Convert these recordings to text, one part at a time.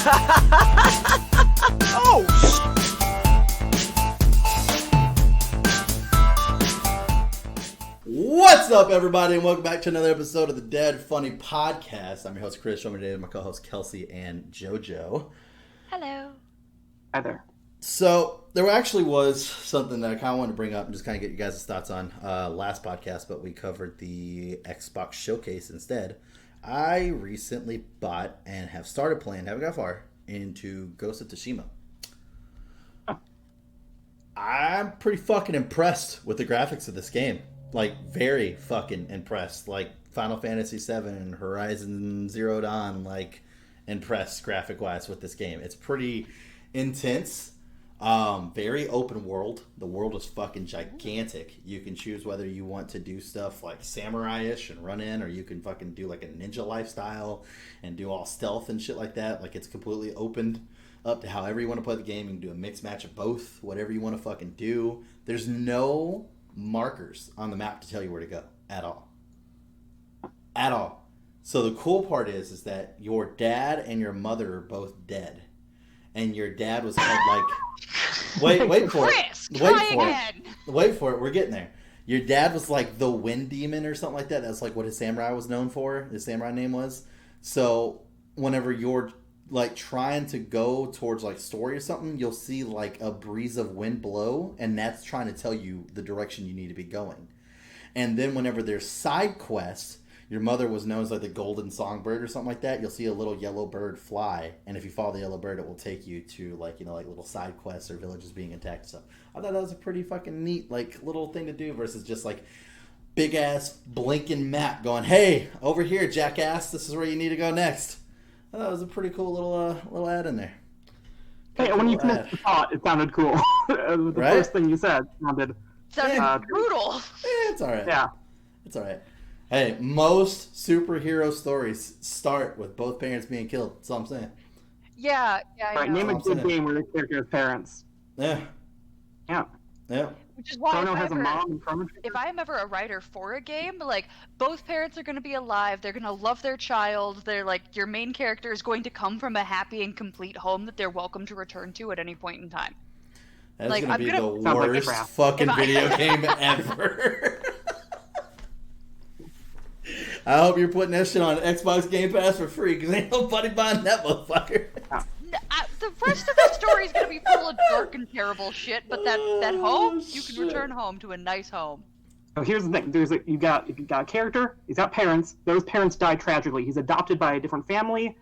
Oh, What's up, everybody, and welcome back to another episode of the Dead Funny Podcast. I'm your host, Chris. Joining me today with my co-host, Kelsey and JoJo. Hello. Hi there. So, there actually was something that I kind of wanted to bring up and just kind of get you guys' thoughts on last podcast, but we covered the Xbox Showcase instead. I recently bought and have started playing, haven't got far, into Ghost of Tsushima. Oh. I'm pretty fucking impressed with the graphics of this game. Like, very fucking impressed. Like, Final Fantasy VII and Horizon Zero Dawn, like, impressed graphic-wise with this game. It's pretty intense. Very open world. The world is fucking gigantic. You can choose whether you want to do stuff like samurai-ish and run in, or you can fucking do like a ninja lifestyle and do all stealth and shit like that. Like, it's completely opened up to however you want to play the game. You can do a mixed match of both, whatever you want to fucking do. There's no markers on the map to tell you where to go at all. So the cool part is that your dad and your mother are both dead. And your dad was called like wait for Chris, it. Wait for it. We're getting there. Your dad was like the wind demon or something like that. That's like what his samurai was known for. His samurai name was. So whenever you're like trying to go towards like story or something, you'll see like a breeze of wind blow, and that's trying to tell you the direction you need to be going. And then whenever there's side quests, your mother was known as like the golden songbird or something like that. You'll see a little yellow bird fly, and if you follow the yellow bird, it will take you to like, you know, like little side quests or villages being attacked. So I thought that was a pretty fucking neat like little thing to do versus just like big ass blinking map going, hey, over here, jackass, this is where you need to go next. I thought it was a pretty cool little ad in there. Hey, when you finished the thought, it sounded cool. The Right? first thing you said sounded... Sounded brutal. It's all right. Yeah. It's all right. Hey, most superhero stories start with both parents being killed. That's all I'm saying. Yeah, All right, I name know. a good game where the character has parents. Yeah. Yeah. Yeah. Which is why Chrono has a mom and Chrono Trigger. if I am ever a writer for a game, like, both parents are going to be alive, they're going to love their child, they're like, your main character is going to come from a happy and complete home that they're welcome to return to at any point in time. That's Like, gonna I'm be gonna- the Sounds like worst crap. fucking If I- video game ever. I hope you're putting that shit on Xbox Game Pass for free, because ain't nobody buying that motherfucker. The rest of the story is going to be full of dark and terrible shit, but that home, you can shit. return home to a nice home. So here's the thing. If you got a character, he's got parents. Those parents die tragically. He's adopted by a different family.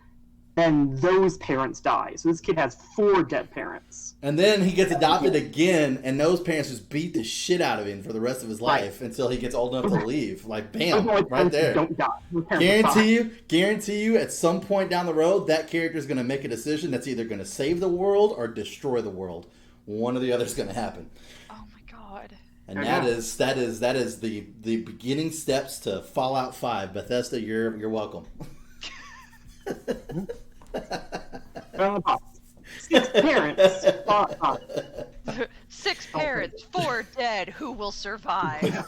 Then those parents die. So this kid has 4 dead parents. And then he gets adopted again, and those parents just beat the shit out of him for the rest of his life until he gets old enough to leave. Like, bam, Those right parents there. Don't die. Those parents are fine. Guarantee you, at some point down the road, that character is going to make a decision that's either going to save the world or destroy the world. One or the other is going to happen. Oh my god. And Yeah. that is the beginning steps to Fallout 5. Bethesda, you're welcome. 6 parents. 6 parents, 4 dead, who will survive?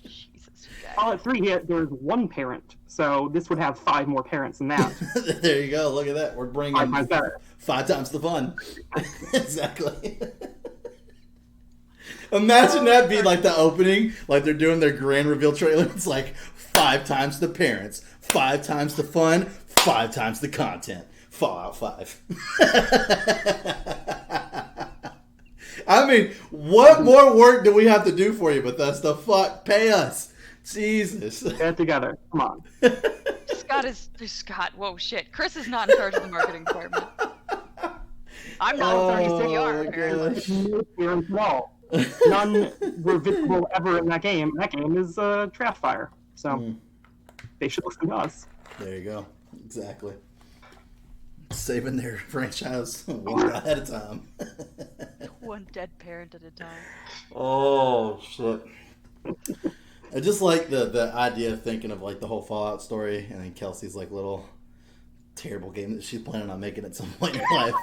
Jesus, you guys. Fallout 3 here, there's 1 parent. So this would have 5 more parents than that. There you go. Look at that. We're bringing 5 times better. 5 times the fun. Exactly. Imagine that be like the opening, like they're doing their grand reveal trailer. It's like 5 times the parents, 5 times the fun, 5 times the content. Fallout 5. I mean, what more work do we have to do for you, Bethesda? Fuck, pay us. Jesus. Get it together. Come on. Scott, whoa, shit. Chris is not in charge of the marketing department. I'm not in charge of CR, apparently. Parents at all. None were visible ever in that game. That game is trash fire. So they should listen to us. There you go. Exactly. Saving their franchise one guy at a time. One dead parent at a time. Oh, shit. I just like the idea of thinking of like the whole Fallout story, and then Kelsey's like little terrible game that she's planning on making at some point in her life.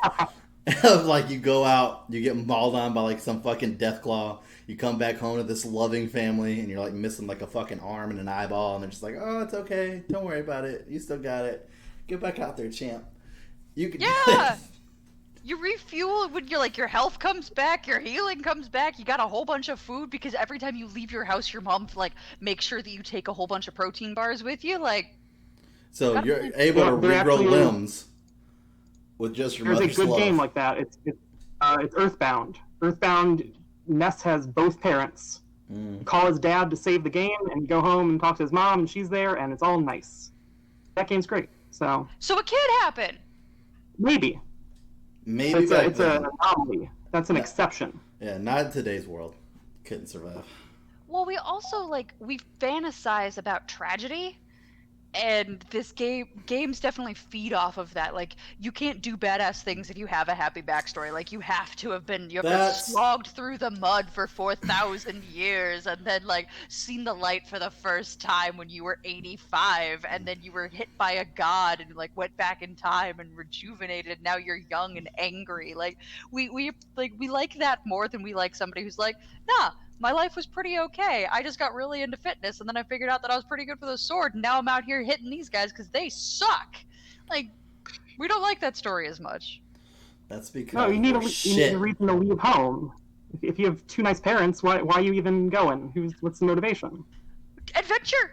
Of like you go out, you get mauled on by like some fucking deathclaw, you come back home to this loving family, and you're like missing like a fucking arm and an eyeball, and they're just like, oh, it's okay, don't worry about it, you still got it, get back out there, champ. You can Yeah. You refuel when you're like your health comes back, your healing comes back. You got a whole bunch of food because every time you leave your house, your mom like makes sure that you take a whole bunch of protein bars with you. Like, So gotta you're plan. able to There regrow actually is- limbs with just your There's a mother's good love. game like that. It's Earthbound. Earthbound, Ness has both parents. Call his dad to save the game, and you go home and talk to his mom, and she's there, and it's all nice. That game's great. So it can happen. maybe Maybe it's back it's then. an anomaly. That's an exception. Yeah, not in today's world. Couldn't survive. Well, we also we fantasize about tragedy, and games definitely feed off of that. Like, you can't do badass things if you have a happy backstory. Like, you have to have slogged through the mud for 4,000 years, and then seen the light for the first time when you were 85, and then you were hit by a god and went back in time and rejuvenated. Now you're young and angry. We like that more than we like somebody who's like, nah, my life was pretty okay. I just got really into fitness, and then I figured out that I was pretty good with a sword, and now I'm out here hitting these guys because they suck. We don't like that story as much. That's because No, you need a reason to leave home. If you have two nice parents, why are you even going? What's the motivation? Adventure!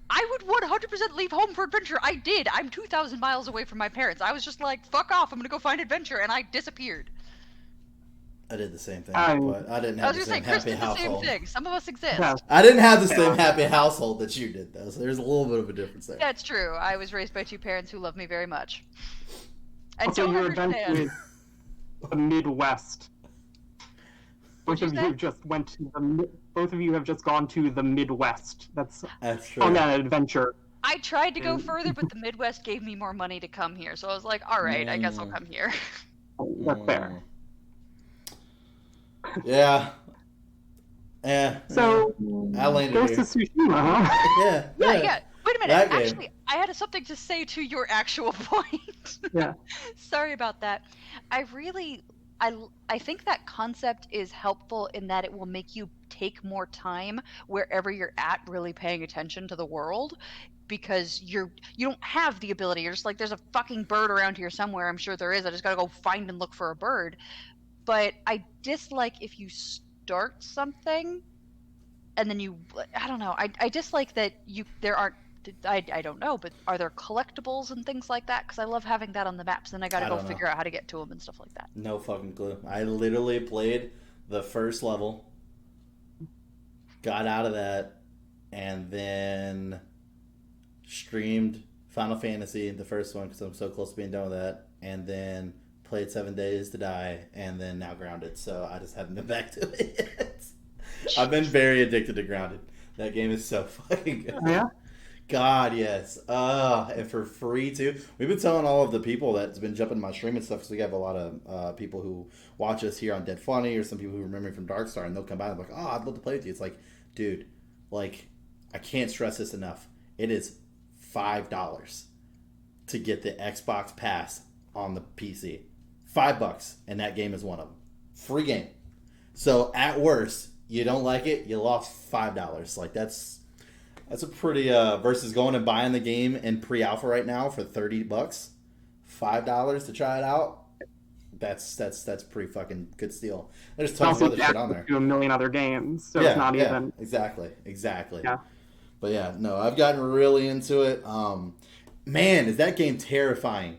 I would 100% leave home for adventure. I did. I'm 2,000 miles away from my parents. I was just like, fuck off, I'm gonna go find adventure, and I disappeared. I did the same thing, but I didn't have the same happy Chris household. did the same thing. Some of us exist. Yeah. I didn't have the same happy household that you did, though, so there's a little bit of a difference there. That's true. I was raised by two parents who love me very much. And Also, don't your adventure understand. is the Midwest. Both of you have just gone to the Midwest. That's true. on that adventure. I tried to go further, but the Midwest gave me more money to come here. So I was like, all right, I guess I'll come here. That's fair. Yeah. Yeah. So, I landed Ghost here. of Tsushima, huh? Yeah. Wait a minute. That game. Actually, I had something to say to your actual point. Yeah. Sorry about that. I think that concept is helpful in that it will make you take more time wherever you're at, really paying attention to the world, because you don't have the ability. You're just like, there's a fucking bird around here somewhere. I'm sure there is. I just gotta go find and look for a bird. But I dislike if you start something and then I don't know. I dislike that there aren't. I don't know, but are there collectibles and things like that? Because I love having that on the maps. Then I gotta go figure out how to get to them and stuff like that. No fucking clue. I literally played the first level, got out of that, and then streamed Final Fantasy, the first one, because I'm so close to being done with that, and then played 7 Days to Die, and then now Grounded. So I just haven't been back to it yet. I've been very addicted to Grounded. That game is so fucking good. Yeah. God, yes. And for free, too. We've been telling all of the people that's been jumping my stream and stuff, because we have a lot of people who watch us here on Dead Funny, or some people who remember me from Darkstar, and they'll come by and be like, oh, I'd love to play with you. It's like, dude, I can't stress this enough. It is $5 to get the Xbox Pass on the PC. $5, and that game is one of them. Free game. So, at worst, you don't like it, you lost $5. That's a pretty versus going and buying the game in pre-alpha right now for $30, $5 to try it out. That's pretty fucking good steal. There's tons of other shit on there. To a million other games, so it's not even. Exactly. Yeah. But yeah, no, I've gotten really into it. Man, is that game terrifying?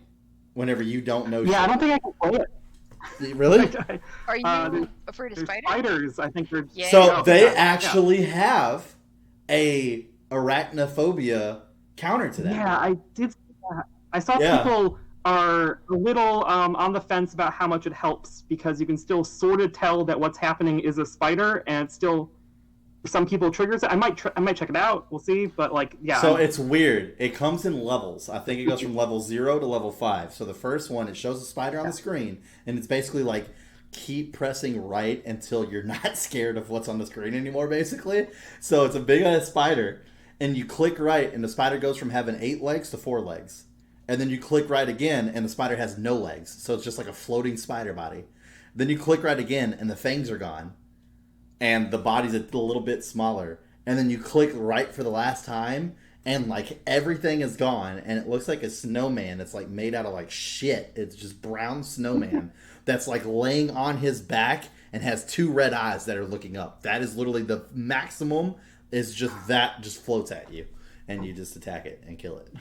Whenever you don't know. Yeah, shit. I don't think I can play it. Really? Are you afraid of spiders? Spiders, I think they're. Yeah. So they actually have a arachnophobia counter to that. Yeah, I did see that. I saw people are a little on the fence about how much it helps, because you can still sort of tell that what's happening is a spider, and it's still, for some people, triggers it. I might check it out. We'll see, but So it's weird. It comes in levels. I think it goes from level 0 to level 5. So the first one, it shows a spider on the screen, and it's basically like, keep pressing right until you're not scared of what's on the screen anymore, basically. So it's a big ass spider, and you click right, and the spider goes from having 8 legs to 4 legs. And then you click right again, and the spider has no legs. So it's just like a floating spider body. Then you click right again, and the fangs are gone. And the body's a little bit smaller. And then you click right for the last time, and like everything is gone, and it looks like a snowman that's like made out of like shit. It's just brown snowman that's like laying on his back and has 2 red eyes that are looking up. That is literally the maximum. Is just that just floats at you, and you just attack it and kill it.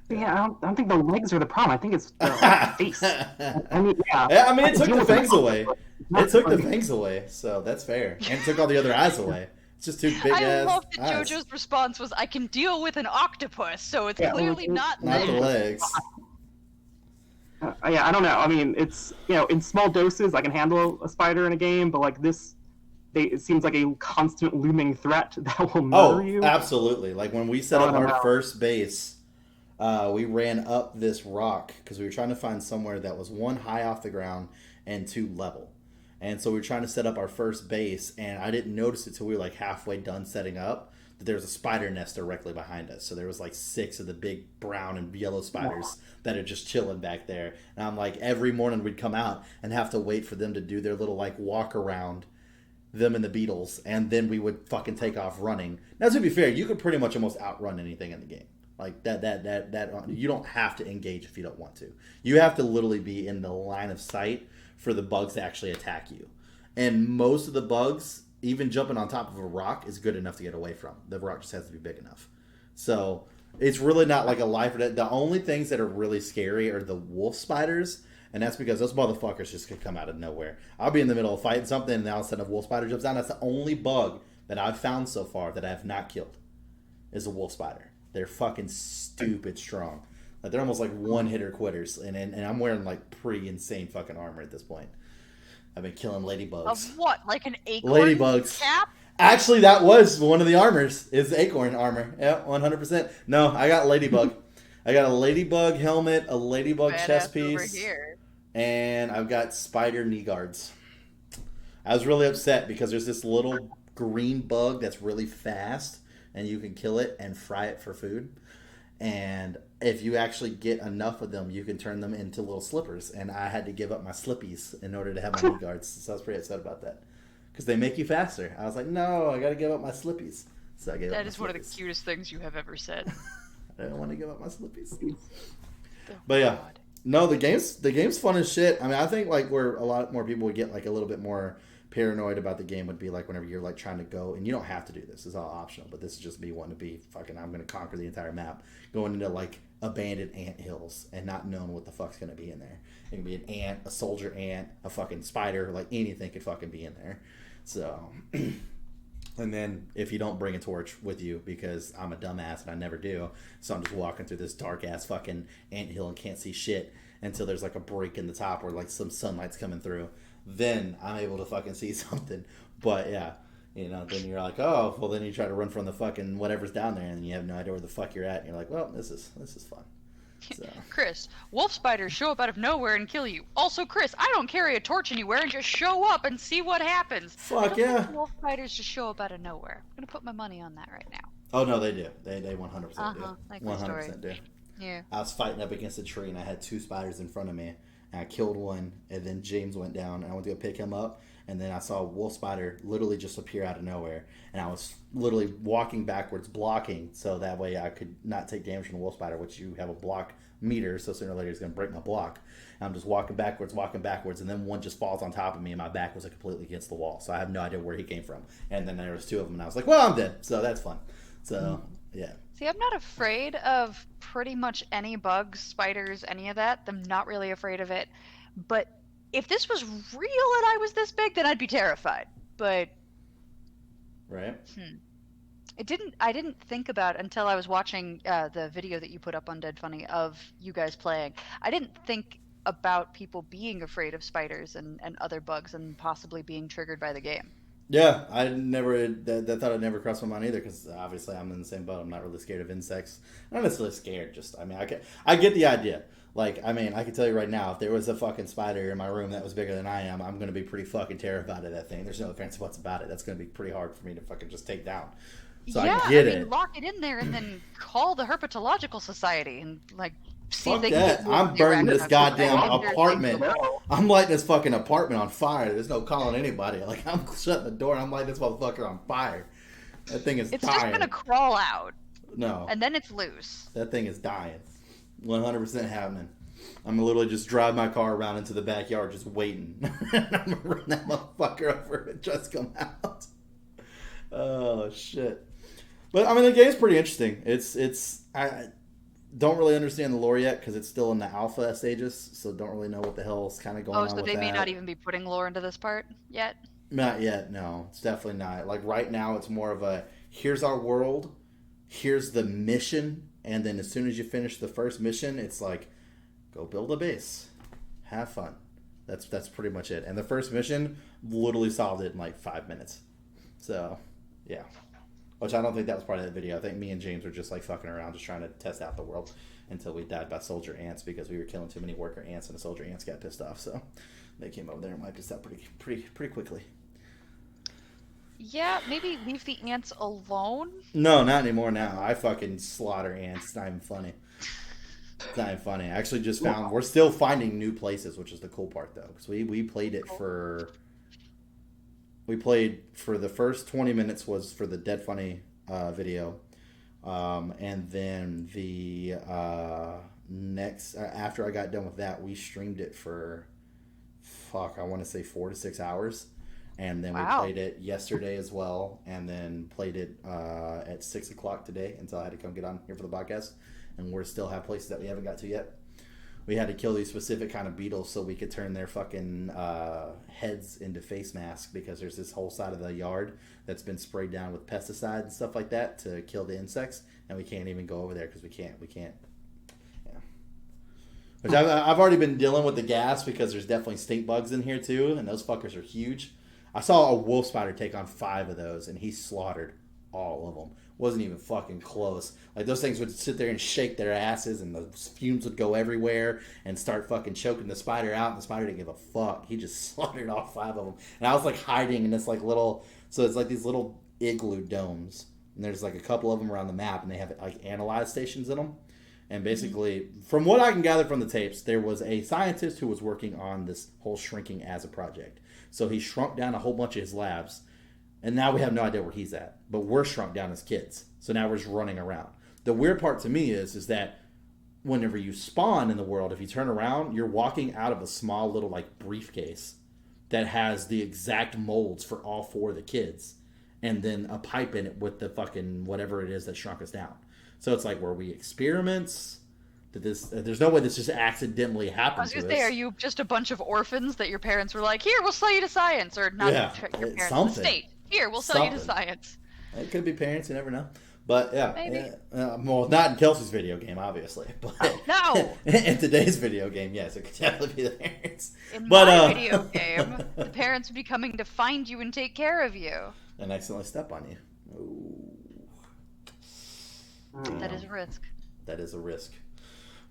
Yeah, I don't think the legs are the problem. I think it's the face. I mean, yeah. I mean, it took the fangs away. It took the fangs away, so that's fair. And it took all the other eyes away. It's just 2 big ass I love that eyes. JoJo's response was, "I can deal with an octopus, so it's clearly not the legs." Yeah, I don't know. I mean, it's, in small doses, I can handle a spider in a game, but like this, it seems like a constant looming threat that will murder you. Oh, absolutely. Like when we set up our first base, we ran up this rock because we were trying to find somewhere that was 1 high off the ground and 2 level. And so we were trying to set up our first base, and I didn't notice it till we were like halfway done setting up that there was a spider nest directly behind us. So there was like 6 of the big brown and yellow spiders that are just chilling back there. And I'm like, every morning we'd come out and have to wait for them to do their little like walk around, them and the beetles, and then we would fucking take off running. Now, to be fair, you could pretty much almost outrun anything in the game. Like that you don't have to engage if you don't want to. You have to literally be in the line of sight for the bugs to actually attack you. And most of the bugs, even jumping on top of a rock, is good enough to get away from. The rock just has to be big enough. So it's really not like a life or death. The only things that are really scary are the wolf spiders, and that's because those motherfuckers just could come out of nowhere. I'll be in the middle of fighting something, and all of a sudden a wolf spider jumps down. That's the only bug that I've found so far that I have not killed, is a wolf spider. They're fucking stupid strong. Like, they're almost like one-hitter quitters. And I'm wearing, like, pretty insane fucking armor at this point. I've been killing ladybugs. Of what? Like an acorn ladybugs. cap? Actually, that was one of the armors, is acorn armor. Yeah, 100%. No, I got ladybug. I got a ladybug helmet, a ladybug chest piece, and I've got spider knee guards. I was really upset because there's this little green bug that's really fast, and you can kill it and fry it for food. And if you actually get enough of them, you can turn them into little slippers. And I had to give up my slippies in order to have my knee guards. So I was pretty upset about that. Because they make you faster. I was like, no, I got to give up my slippies. So I gave up my slippies. That is one of the cutest things you have ever said. I don't want to give up my slippies. But yeah. No, the game's fun as shit. I mean, I think like where a lot more people would get like a little bit more paranoid about the game would be like whenever you're like trying to go, and you don't have to do this, it's all optional, but this is just me wanting to be fucking, I'm going to conquer the entire map, going into like abandoned ant hills and not knowing what the fuck's going to be in there. It can be an ant, a soldier ant, a fucking spider, like anything could fucking be in there. So and then if you don't bring a torch with you, because I'm a dumbass and I never do, so I'm just walking through this dark ass fucking ant hill and can't see shit until there's like a break in the top where like some sunlight's coming through. Then I'm able to fucking see something. But yeah, then you're like, oh, well, then you try to run from the fucking whatever's down there, and you have no idea where the fuck you're at, and you're like, well, this is fun. So. Chris, wolf spiders show up out of nowhere and kill you. Also, Chris, I don't carry a torch anywhere and just show up and see what happens. Fuck yeah. Wolf spiders just show up out of nowhere. I'm gonna put my money on that right now. Oh no, they do. They 100% do. Like 100% do. Yeah. I was fighting up against a tree, and I had 2 spiders in front of me. And I killed one, and then James went down, and I went to go pick him up, and then I saw a wolf spider literally just appear out of nowhere, and I was literally walking backwards, blocking, so that way I could not take damage from the wolf spider, which you have a block meter, so sooner or later it's going to break my block. And I'm just walking backwards, and then one just falls on top of me, and my back was like completely against the wall, so I have no idea where he came from. And then there was 2 of them, and I was like, well, I'm dead, so that's fun. So, yeah. See, I'm not afraid of pretty much any bugs, spiders, any of that. I'm not really afraid of it. But if this was real and I was this big, then I'd be terrified. But right. I didn't think about until I was watching the video that you put up on Dead Funny of you guys playing. I didn't think about people being afraid of spiders and other bugs and possibly being triggered by the game. Yeah, I never that thought had never crossed my mind either, because obviously I'm in the same boat. I'm not really scared of insects. I'm not necessarily scared. Just, I mean, I get the idea. Like, I mean, I can tell you right now, if there was a fucking spider in my room that was bigger than I am, I'm going to be pretty fucking terrified of that thing. There's no offense what's about it. That's going to be pretty hard for me to fucking just take down. So yeah, I get it. Lock it in there and then call the Herpetological Society and like. Fuck that. I'm burning this goddamn apartment. I'm lighting this fucking apartment on fire. There's no calling anybody. Like, I'm shutting the door and I'm lighting this motherfucker on fire. That thing is It's tired. just gonna crawl out. No. And then it's loose. That thing is dying. 100% happening. I'm gonna literally just drive my car around into the backyard just waiting. I'm gonna run that motherfucker over and just come out. Oh, shit. But, I mean, the game's pretty interesting. I don't really understand the lore yet because it's still in the alpha stages, so don't really know what the hell's kind of going on with that. Oh, so they may not even be putting lore into this part yet? Not yet, no. It's definitely not. Like, right now, it's more of a, here's our world, here's the mission, and then as soon as you finish the first mission, it's like, go build a base. Have fun. That's pretty much it. And the first mission literally solved it in like 5 minutes. So, yeah. Which I don't think that was part of the video. I think me and James were just like fucking around, just trying to test out the world until we died by soldier ants because we were killing too many worker ants and the soldier ants got pissed off. So they came over there and wiped us out pretty quickly. Yeah, maybe leave the ants alone? No, not anymore now. I fucking slaughter ants. It's not even funny. It's not even funny. I actually just found, we're still finding new places, which is the cool part though. Because we played it for... We played for the first 20 minutes was for the Dead Funny video. And then the next, after I got done with that, we streamed it for, I want to say 4 to 6 hours. And then we played it yesterday as well. And then played it at 6 o'clock today until I had to come get on here for the podcast. And we still have places that we haven't got to yet. We had to kill these specific kind of beetles so we could turn their fucking heads into face masks because there's this whole side of the yard that's been sprayed down with pesticides and stuff like that to kill the insects, and we can't even go over there because we can't. Yeah. Which I've already been dealing with the gas because there's definitely stink bugs in here too, and those fuckers are huge. I saw a wolf spider take on 5 of those, and he slaughtered all of them. Wasn't even fucking close. Like, those things would sit there and shake their asses, and the fumes would go everywhere and start fucking choking the spider out, and the spider didn't give a fuck. He just slaughtered all 5 of them. And I was, like, hiding in this, like, little... So it's, like, these little igloo domes. And there's, like, a couple of them around the map, and they have, like, analyze stations in them. And basically, from what I can gather from the tapes, there was a scientist who was working on this whole shrinking as a project. So he shrunk down a whole bunch of his labs. And now we have no idea where he's at. But we're shrunk down as kids. So now we're just running around. The weird part to me is that whenever you spawn in the world, if you turn around, you're walking out of a small little like briefcase that has the exact molds for all 4 of the kids. And then a pipe in it with the fucking whatever it is that shrunk us down. So it's like, were we experiments? There's no way this just accidentally happened to us. I was going to say, are you just a bunch of orphans that your parents were like, here, we'll sell you to science? Or not your parents, the state. Here, we'll sell you to science. It could be parents, you never know. But yeah, maybe. Well, not in Kelsey's video game, obviously. But no. In today's video game, yes, it could definitely be the parents. In my video game, the parents would be coming to find you and take care of you. And accidentally step on you. Ooh. That is a risk. That is a risk.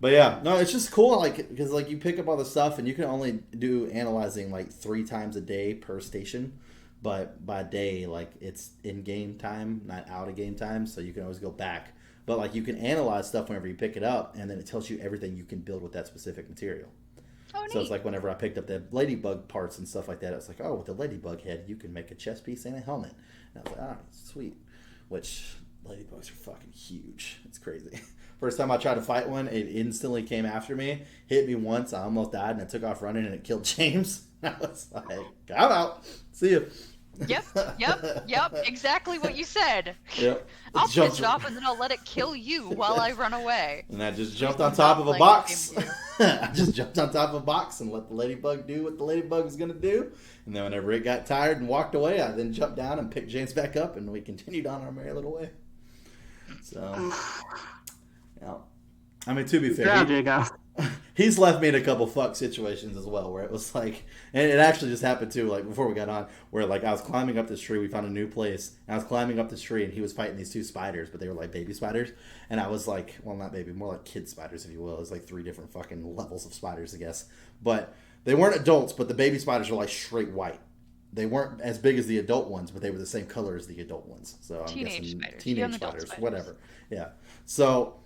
But yeah, no, it's just cool, like, because like you pick up all the stuff and you can only do analyzing like 3 times a day per station. But by day, like, it's in-game time, not out-of-game time, so you can always go back. But, like, you can analyze stuff whenever you pick it up, and then it tells you everything you can build with that specific material. Oh, neat. So it's like whenever I picked up the ladybug parts and stuff like that, it's like, oh, with the ladybug head, you can make a chest piece and a helmet. And I was like, sweet. Which, ladybugs are fucking huge. It's crazy. First time I tried to fight one, it instantly came after me, hit me once, I almost died, and I took off running, and it killed James. I was like, I'm out. See you. Yep. Exactly what you said. Yep. I'll piss it off and then I'll let it kill you while I run away. And I just jumped on top of a box. I just jumped on top of a box and let the ladybug do what the ladybug was going to do. And then whenever it got tired and walked away, I then jumped down and picked James back up, and we continued on our merry little way. So, yeah. I mean, to be fair, he's left me in a couple fuck situations as well, where it was like, and it actually just happened too, like before we got on, where like I was climbing up this tree, we found a new place, and I was climbing up this tree, and he was fighting these 2 spiders, but they were like baby spiders, and I was like, well, not baby, more like kid spiders, if you will. It was like 3 different fucking levels of spiders, I guess, but they weren't adults, but the baby spiders were like straight white. They weren't as big as the adult ones, but they were the same color as the adult ones. So I'm guessing teenage spiders, whatever. Yeah. So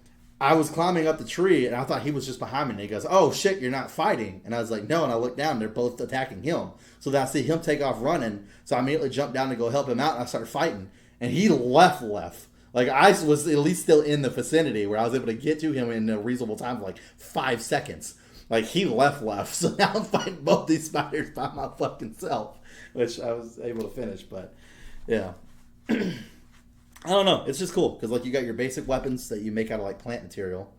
I was climbing up the tree, and I thought he was just behind me. And he goes, oh, shit, you're not fighting. And I was like, no. And I looked down, and they're both attacking him. So then I see him take off running. So I immediately jumped down to go help him out, and I started fighting. And he left. Like, I was at least still in the vicinity where I was able to get to him in a reasonable time of like 5 seconds. Like, he left, so now I'm fighting both these spiders by my fucking self, which I was able to finish, but yeah. I don't know. It's just cool because like you got your basic weapons that you make out of like plant material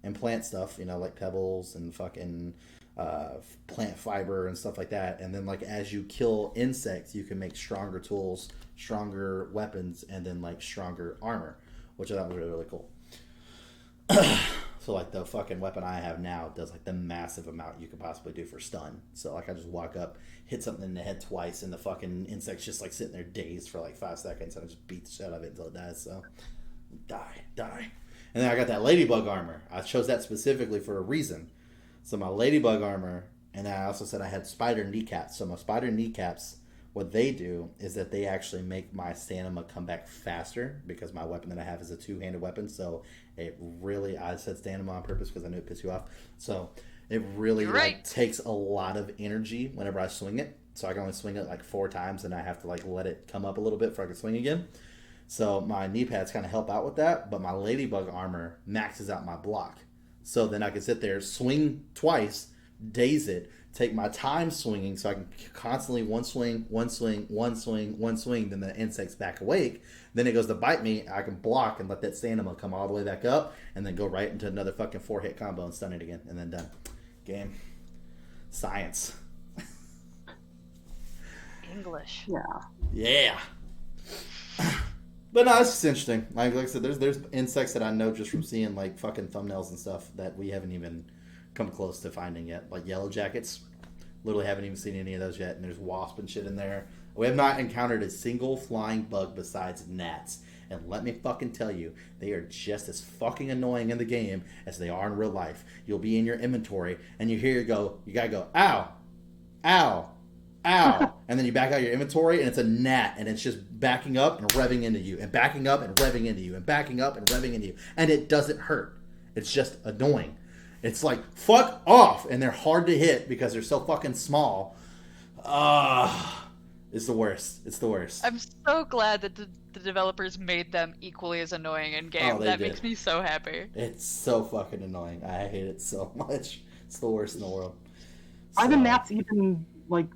and plant stuff, you know, like pebbles and fucking plant fiber and stuff like that. And then like as you kill insects, you can make stronger tools, stronger weapons, and then like stronger armor, which I thought was really, really cool. So like the fucking weapon I have now does like the massive amount you could possibly do for stun. So like I just walk up, hit something in the head twice, and the fucking insect's just like sitting there dazed for like 5 seconds, and I just beat the shit out of it until it dies. So die. And then I got that ladybug armor. I chose that specifically for a reason. So my ladybug armor, and then I also said I had spider kneecaps. So my spider kneecaps, what they do is that they actually make my stamina come back faster because my weapon that I have is a two-handed weapon. So it really, I said stamina on purpose because I knew it pissed you off. So it really like takes a lot of energy whenever I swing it. So I can only swing it like 4 times, and I have to like let it come up a little bit before I can swing again. So my knee pads kind of help out with that, but my ladybug armor maxes out my block. So then I can sit there, swing twice, daze it, take my time swinging so I can constantly one swing, then the insect's back awake. Then it goes to bite me, I can block and let that stamina come all the way back up, and then go right into another fucking 4-hit combo and stun it again, and then done. Game. Science. English. Yeah. But no, it's just interesting. Like I said, there's insects that I know just from seeing like fucking thumbnails and stuff that we haven't even come close to finding yet. Like yellow jackets, literally haven't even seen any of those yet. And there's wasp and shit in there. We have not encountered a single flying bug besides gnats. And let me fucking tell you, they are just as fucking annoying in the game as they are in real life. You'll be in your inventory and you gotta go, ow, ow, ow. And then you back out your inventory and it's a gnat and it's just backing up and revving into you and backing up and revving into you and backing up and revving into you. And it doesn't hurt. It's just annoying. It's like, fuck off. And they're hard to hit because they're so fucking small. It's the worst. It's the worst. I'm so glad that the developers made them equally as annoying in game. That makes me so happy. It's so fucking annoying. I hate it so much. It's the worst in the world. Why do gnats even like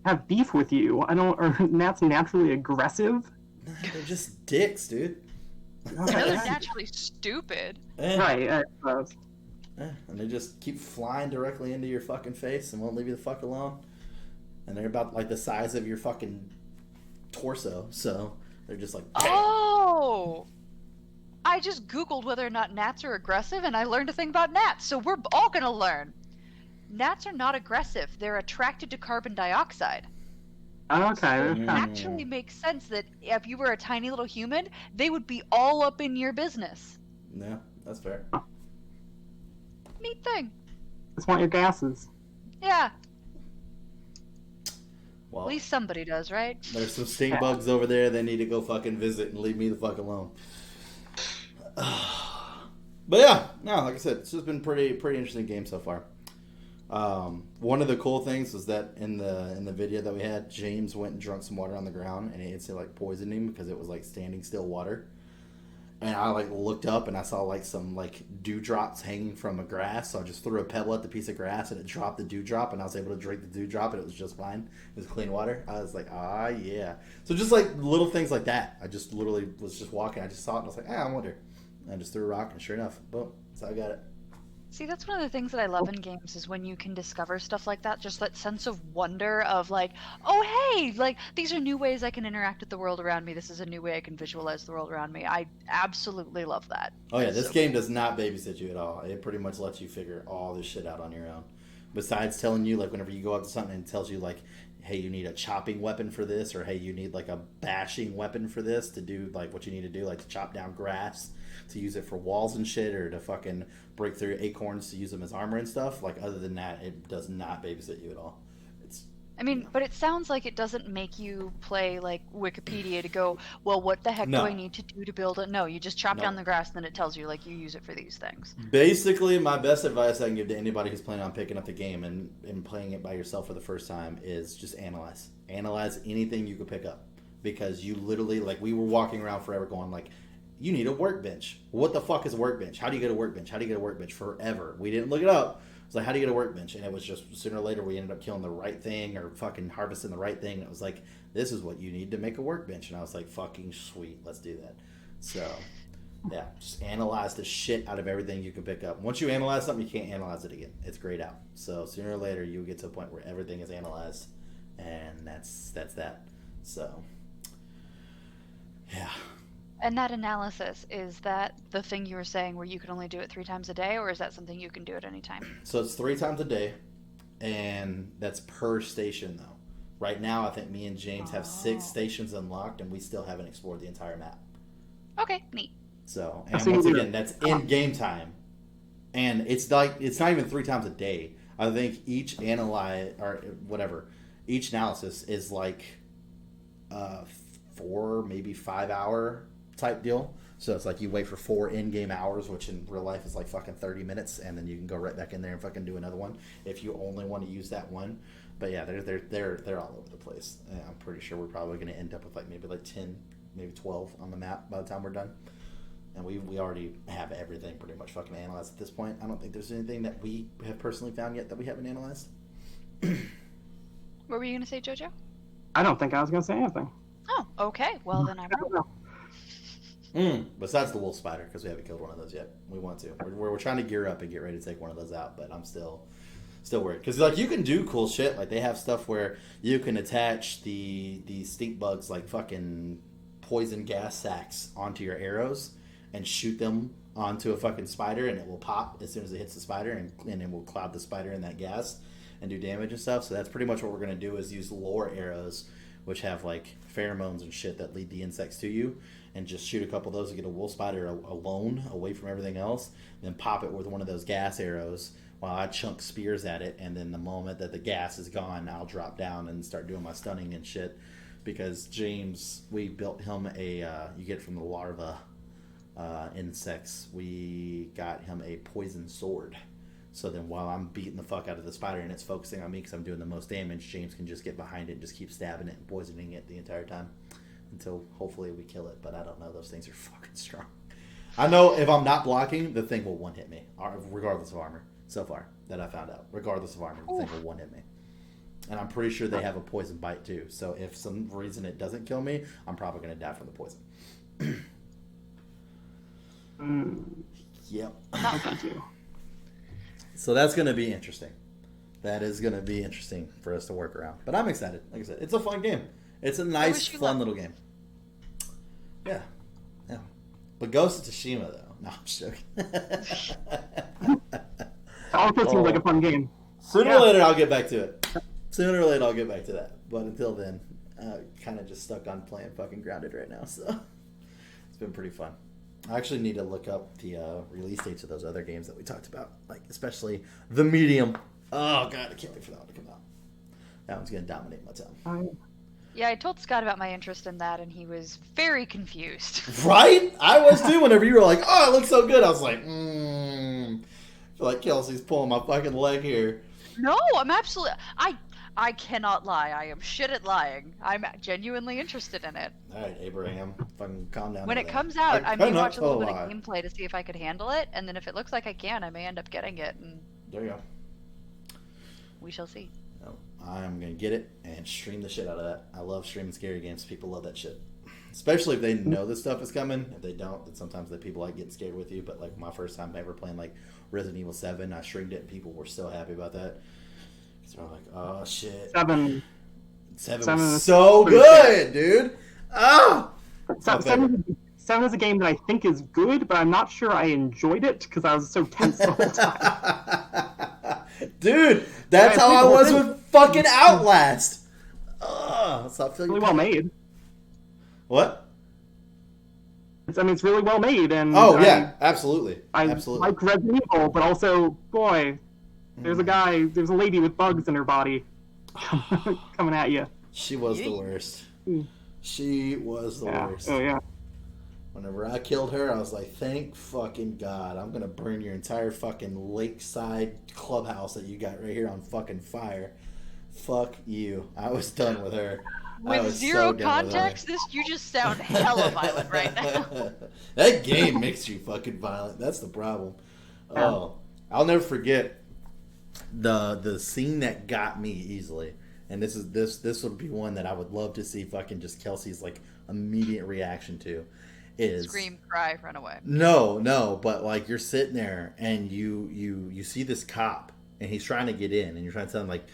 have beef with you? Are gnats naturally aggressive? They're just dicks, dude. No, they're naturally stupid. Right, I suppose. And they just keep flying directly into your fucking face and won't leave you the fuck alone. And they're about like the size of your fucking torso, so they're just like, bam. Oh! I just googled whether or not gnats are aggressive, and I learned a thing about gnats, so we're all gonna learn. Gnats are not aggressive. They're attracted to carbon dioxide. Okay. It actually makes sense that if you were a tiny little human, they would be all up in your business. Yeah, that's fair. Neat thing. Just want your gases. Yeah. Well, at least somebody does, right? There's some stink bugs over there they need to go fucking visit and leave me the fuck alone. But yeah, no, like I said, it's just been pretty interesting game so far. One of the cool things was that in the video that we had, James went and drunk some water on the ground and it instantly like poisoned him because it was like standing still water. And I like looked up and I saw like some like dewdrops hanging from a grass. So I just threw a pebble at the piece of grass and it dropped the dewdrop and I was able to drink the dewdrop and it was just fine. It was clean water. I was like, yeah. So just like little things like that. I just literally was just walking. I just saw it and I was like, I wonder. And I just threw a rock and sure enough, boom. So I got it. See, that's one of the things that I love in games is when you can discover stuff like that, just that sense of wonder of like, oh hey, like these are new ways I can interact with the world around me. This is a new way I can visualize the world around me. I absolutely love that. Oh yeah, this game does not babysit you at all. It pretty much lets you figure all this shit out on your own. Besides telling you, like whenever you go up to something and it tells you like, hey, you need a chopping weapon for this, or hey, you need like a bashing weapon for this to do like what you need to do, like to chop down grass, to use it for walls and shit, or to fucking break through acorns to use them as armor and stuff. Like other than that, it does not babysit you at all. I mean, but it sounds like it doesn't make you play like Wikipedia to go, well, what the heck do I need to do to build it? No, you just chop down the grass and then it tells you like you use it for these things. Basically, my best advice I can give to anybody who's planning on picking up the game and playing it by yourself for the first time is just analyze. Analyze anything you could pick up. Because you literally, like, we were walking around forever going like, you need a workbench. What the fuck is a workbench? How do you get a workbench? How do you get a workbench? Forever. We didn't look it up. It's like, how do you get a workbench? And it was just, sooner or later, we ended up killing the right thing or fucking harvesting the right thing. And it was like, this is what you need to make a workbench. And I was like, fucking sweet, let's do that. So, yeah, just analyze the shit out of everything you can pick up. Once you analyze something, you can't analyze it again. It's grayed out. So sooner or later, you get to a point where everything is analyzed. And that's that. So, yeah. And that analysis, is that the thing you were saying where you can only do it 3 times a day, or is that something you can do at any time? So it's 3 times a day, and that's per station, though. Right now, I think me and James have 6 stations unlocked, and we still haven't explored the entire map. Okay, neat. So, and once again, that's in game time. And it's not even 3 times a day. I think each each analysis is like 4, maybe 5 hour type deal. So it's like you wait for 4 in-game hours, which in real life is like fucking 30 minutes, and then you can go right back in there and fucking do another one if you only want to use that one. But yeah, they're all over the place. And I'm pretty sure we're probably going to end up with maybe 10, maybe 12 on the map by the time we're done. And we already have everything pretty much fucking analyzed at this point. I don't think there's anything that we have personally found yet that we haven't analyzed. What were you going to say, Jojo? I don't think I was going to say anything. Oh, okay. Well, then I will. Besides the wolf spider, because we haven't killed one of those yet. We want to. We're trying to gear up and get ready to take one of those out, but I'm still worried. Because like you can do cool shit. Like they have stuff where you can attach the stink bugs like fucking poison gas sacks onto your arrows and shoot them onto a fucking spider, and it will pop as soon as it hits the spider, and it will cloud the spider in that gas and do damage and stuff. So that's pretty much what we're going to do, is use lure arrows, which have like pheromones and shit that lead the insects to you, and just shoot a couple of those to get a wolf spider alone, away from everything else, then pop it with one of those gas arrows while I chunk spears at it, and then the moment that the gas is gone, I'll drop down and start doing my stunning and shit. Because James, we built him you get from the larva insects, we got him a poison sword. So then while I'm beating the fuck out of the spider and it's focusing on me because I'm doing the most damage, James can just get behind it and just keep stabbing it and poisoning it the entire time until hopefully we kill it. But I don't know. Those things are fucking strong. I know if I'm not blocking, the thing will one-hit me, regardless of armor, so far, that I found out. Regardless of armor, the thing will one-hit me. And I'm pretty sure they have a poison bite too. So if some reason it doesn't kill me, I'm probably going to die from the poison. Yep. So that's going to be interesting. That is going to be interesting for us to work around. But I'm excited. Like I said, it's a fun game. It's a nice, fun little game. Yeah. Yeah. But Ghost of Tsushima, though. No, I'm just joking. It also seems like a fun game. Sooner or later, I'll get back to it. Sooner or later, I'll get back to that. But until then, kind of just stuck on playing fucking Grounded right now. So it's been pretty fun. I actually need to look up the release dates of those other games that we talked about, like especially The Medium. Oh god, I can't wait for that one to come out. That one's gonna dominate my time. Yeah, I told Scott about my interest in that, and he was very confused. Right? I was too. Whenever you were like, "Oh, it looks so good," I was like, I feel like Kelsey's pulling my fucking leg here. No, I'm absolutely. I cannot lie. I am shit at lying. I'm genuinely interested in it. All right, Abraham, fucking calm down. When it comes out, I may watch a little bit of gameplay to see if I could handle it, and then if it looks like I can, I may end up getting it. And there you go. We shall see. No, I'm gonna get it and stream the shit out of that. I love streaming scary games. People love that shit, especially if they know this stuff is coming. If they don't, then sometimes the people like getting scared with you. But like my first time ever playing like Resident Evil 7, I streamed it, and people were so happy about that. So I'm like, oh shit. Seven was so good, dude. Oh! Seven is a game that I think is good, but I'm not sure I enjoyed it because I was so tense the whole time. Dude, that's how I was with fucking Outlast. Stop feeling really well made. What? It's really well made, and absolutely. I like Resident Evil, but also, boy, there's a lady with bugs in her body coming at you. She was the worst. She was the worst. Oh yeah. Whenever I killed her, I was like, thank fucking God. I'm going to burn your entire fucking lakeside clubhouse that you got right here on fucking fire. Fuck you. I was done with her. With zero context, you just sound hella violent right now. That game makes you fucking violent. That's the problem. Oh, I'll never forget the scene that got me easily. And this would be one that I would love to see fucking just Kelsey's like immediate reaction to. Is scream, cry, run away. No, but like you're sitting there and you see this cop and he's trying to get in and you're trying to tell him like,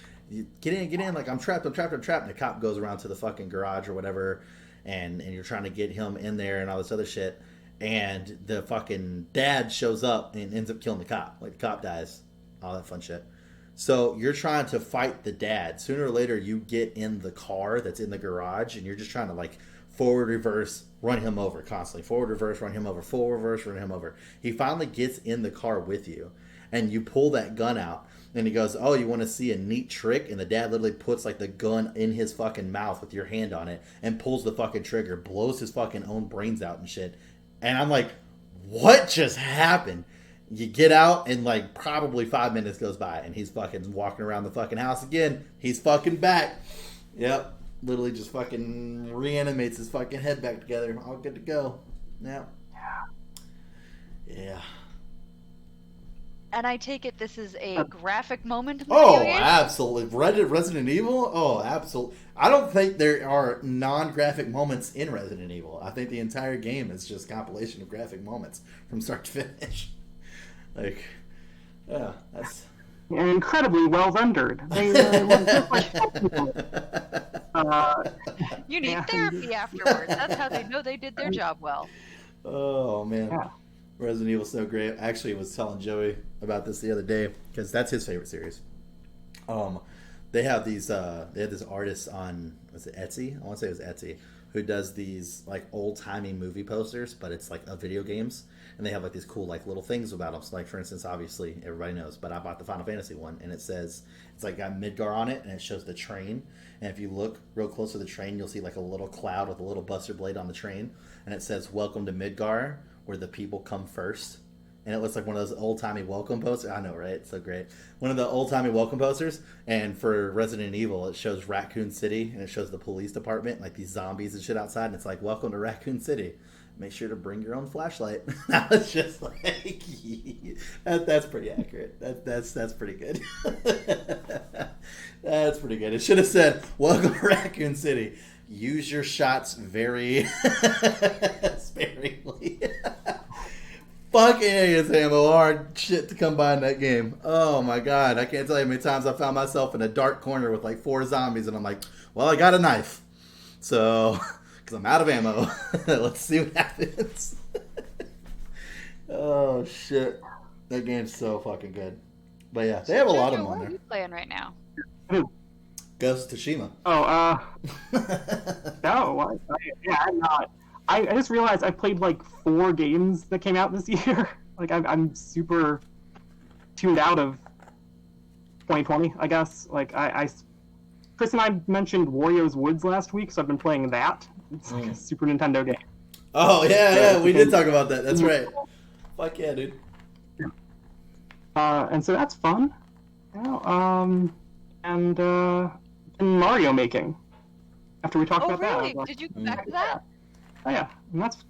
get in, like I'm trapped. And the cop goes around to the fucking garage or whatever, and you're trying to get him in there and all this other shit, and the fucking dad shows up and ends up killing the cop. Like the cop dies, all that fun shit. So you're trying to fight the dad. Sooner or later, you get in the car that's in the garage, and you're just trying to like forward, reverse, run him over constantly. Forward, reverse, run him over. Forward, reverse, run him over. He finally gets in the car with you, and you pull that gun out, and he goes, "Oh, you want to see a neat trick?" And the dad literally puts like the gun in his fucking mouth with your hand on it, and pulls the fucking trigger, blows his fucking own brains out and shit. And I'm like, what just happened? You get out, and like probably 5 minutes goes by, and he's fucking walking around the fucking house again. He's fucking back. Yep. Literally just fucking reanimates his fucking head back together. All good to go. Yeah. Yeah. And I take it this is a graphic moment in the Oh, video game? absolutely. Resident Evil? Oh, absolutely. I don't think there are non-graphic moments in Resident Evil. I think the entire game is just compilation of graphic moments from start to finish. Like, yeah, that's... And incredibly well rendered. You need therapy afterwards. That's how they know they did their job well. Oh, man. Yeah. Resident Evil's so great. I actually was telling Joey about this the other day because that's his favorite series. They have these. They have this artist on, was it Etsy? I want to say it was Etsy, who does these like old timey movie posters, but it's like of video games, and they have like these cool like little things about them. So like for instance, obviously everybody knows, but I bought the Final Fantasy one, and it says it's like got Midgar on it, and it shows the train. And if you look real close to the train, you'll see like a little cloud with a little buster blade on the train, and it says "Welcome to Midgar, where the people come first." And it looks like one of those old-timey welcome posters. I know, right? It's so great. One of the old-timey welcome posters. And for Resident Evil, it shows Raccoon City, and it shows the police department, like these zombies and shit outside. And it's like, "Welcome to Raccoon City. Make sure to bring your own flashlight." I was just like, that's pretty accurate. That's pretty good. That's pretty good. It should have said, "Welcome to Raccoon City. Use your shots very sparingly." Fucking A is ammo, hard shit to come by in that game. Oh my god, I can't tell you how many times I found myself in a dark corner with like 4 zombies, and I'm like, well, I got a knife. So, because I'm out of ammo. Let's see what happens. Oh shit. That game's so fucking good. But yeah, they have a lot of them on What are there. you playing right now? Ghost of Tsushima. Oh, no, I'm not. I just realized I played like 4 games that came out this year. Like I'm super tuned out of 2020, I guess. Like Chris and I mentioned Wario's Woods last week, so I've been playing that. It's like a Super Nintendo game. Oh yeah, we did talk about that. That's right. Fuck yeah, dude. And so that's fun. And Mario making. After we talked Oh, about that, I really? was like, Did you go back to that? oh yeah, and that's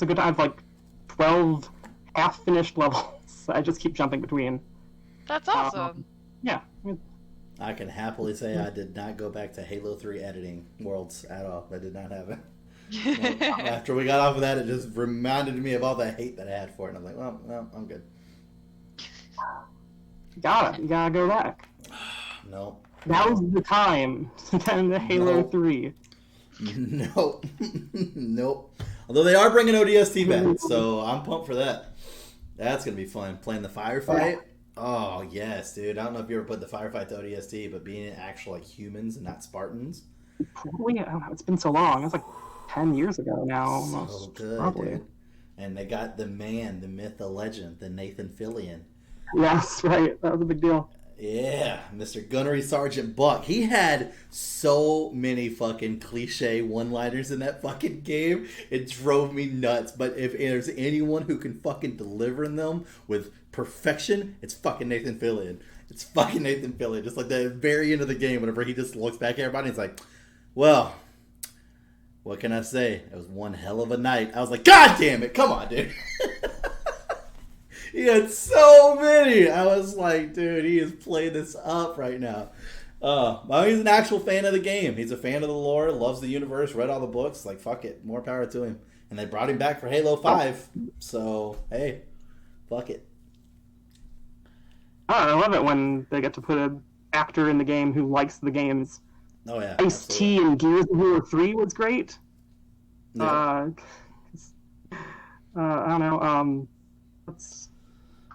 a good. I have like 12 half-finished levels. I just keep jumping between. That's awesome. Yeah. I can happily say I did not go back to Halo 3 editing worlds at all. I did not have it. After we got off of that, it just reminded me of all the hate that I had for it. And I'm like, well, I'm good. You gotta go back. No. Now's the time to turn to Halo 3. Nope. Nope. Although they are bringing ODST back, so I'm pumped for that. That's going to be fun. Playing the firefight. Oh, yes, dude. I don't know if you ever put the firefight to ODST, but being actual like humans and not Spartans. Probably, I don't know, it's been so long. It's like 10 years ago now, almost. So good, probably. dude. And they got the man, the myth, the legend, the Nathan Fillion. Yes, right. That was a big deal. Yeah, Mr. Gunnery Sergeant Buck. He had so many fucking cliche one-liners in that fucking game. It drove me nuts. But if there's anyone who can fucking deliver them with perfection, it's fucking Nathan Fillion. It's fucking Nathan Fillion. Just like the very end of the game, whenever he just looks back at everybody, he's like, Well, what can I say? It was one hell of a night. I was like, God damn it, come on, dude. He had so many. I was like, dude, he is playing this up right now. Well, he's an actual fan of the game. He's a fan of the lore, loves the universe, read all the books. Like, fuck it, more power to him. And they brought him back for Halo 5. So, hey, fuck it. Oh, I love it when they get to put an actor in the game who likes the games. Oh, yeah. Ice-T in Gears of War 3 was great. Yeah. I don't know. I don't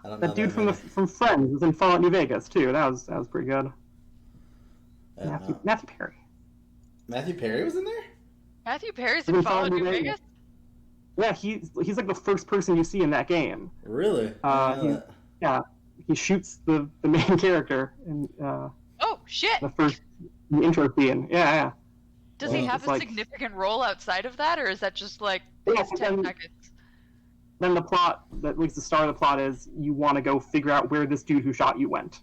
know that dude from Friends was in Fallout New Vegas too. That was pretty good. Matthew Perry. Matthew Perry was in there? Matthew Perry's in Fallout New Vegas? Yeah, he's like the first person you see in that game. Really? He shoots the main character in oh shit! the intro scene. Yeah. Does he have a significant role outside of that, or is that just like 10 seconds? Then the plot, at least the start of the plot, is you want to go figure out where this dude who shot you went.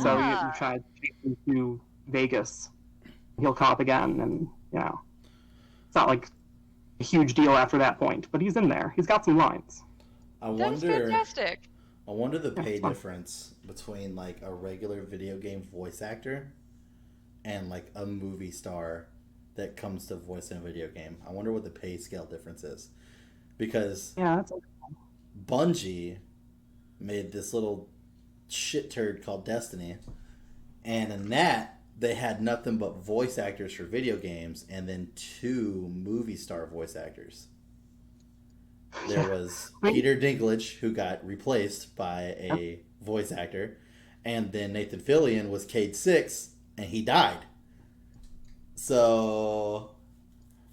So you try to take him to Vegas. He'll come up again, and it's not like a huge deal after that point. But he's in there. He's got some lines. That's fantastic. I wonder the pay difference between like a regular video game voice actor and like a movie star that comes to voice in a video game. I wonder what the pay scale difference is. Because Bungie made this little shit turd called Destiny, and in that they had nothing but voice actors for video games and then 2 movie star voice actors. There was Peter Dinklage, who got replaced by a voice actor, and then Nathan Fillion was Cade Six, and he died. So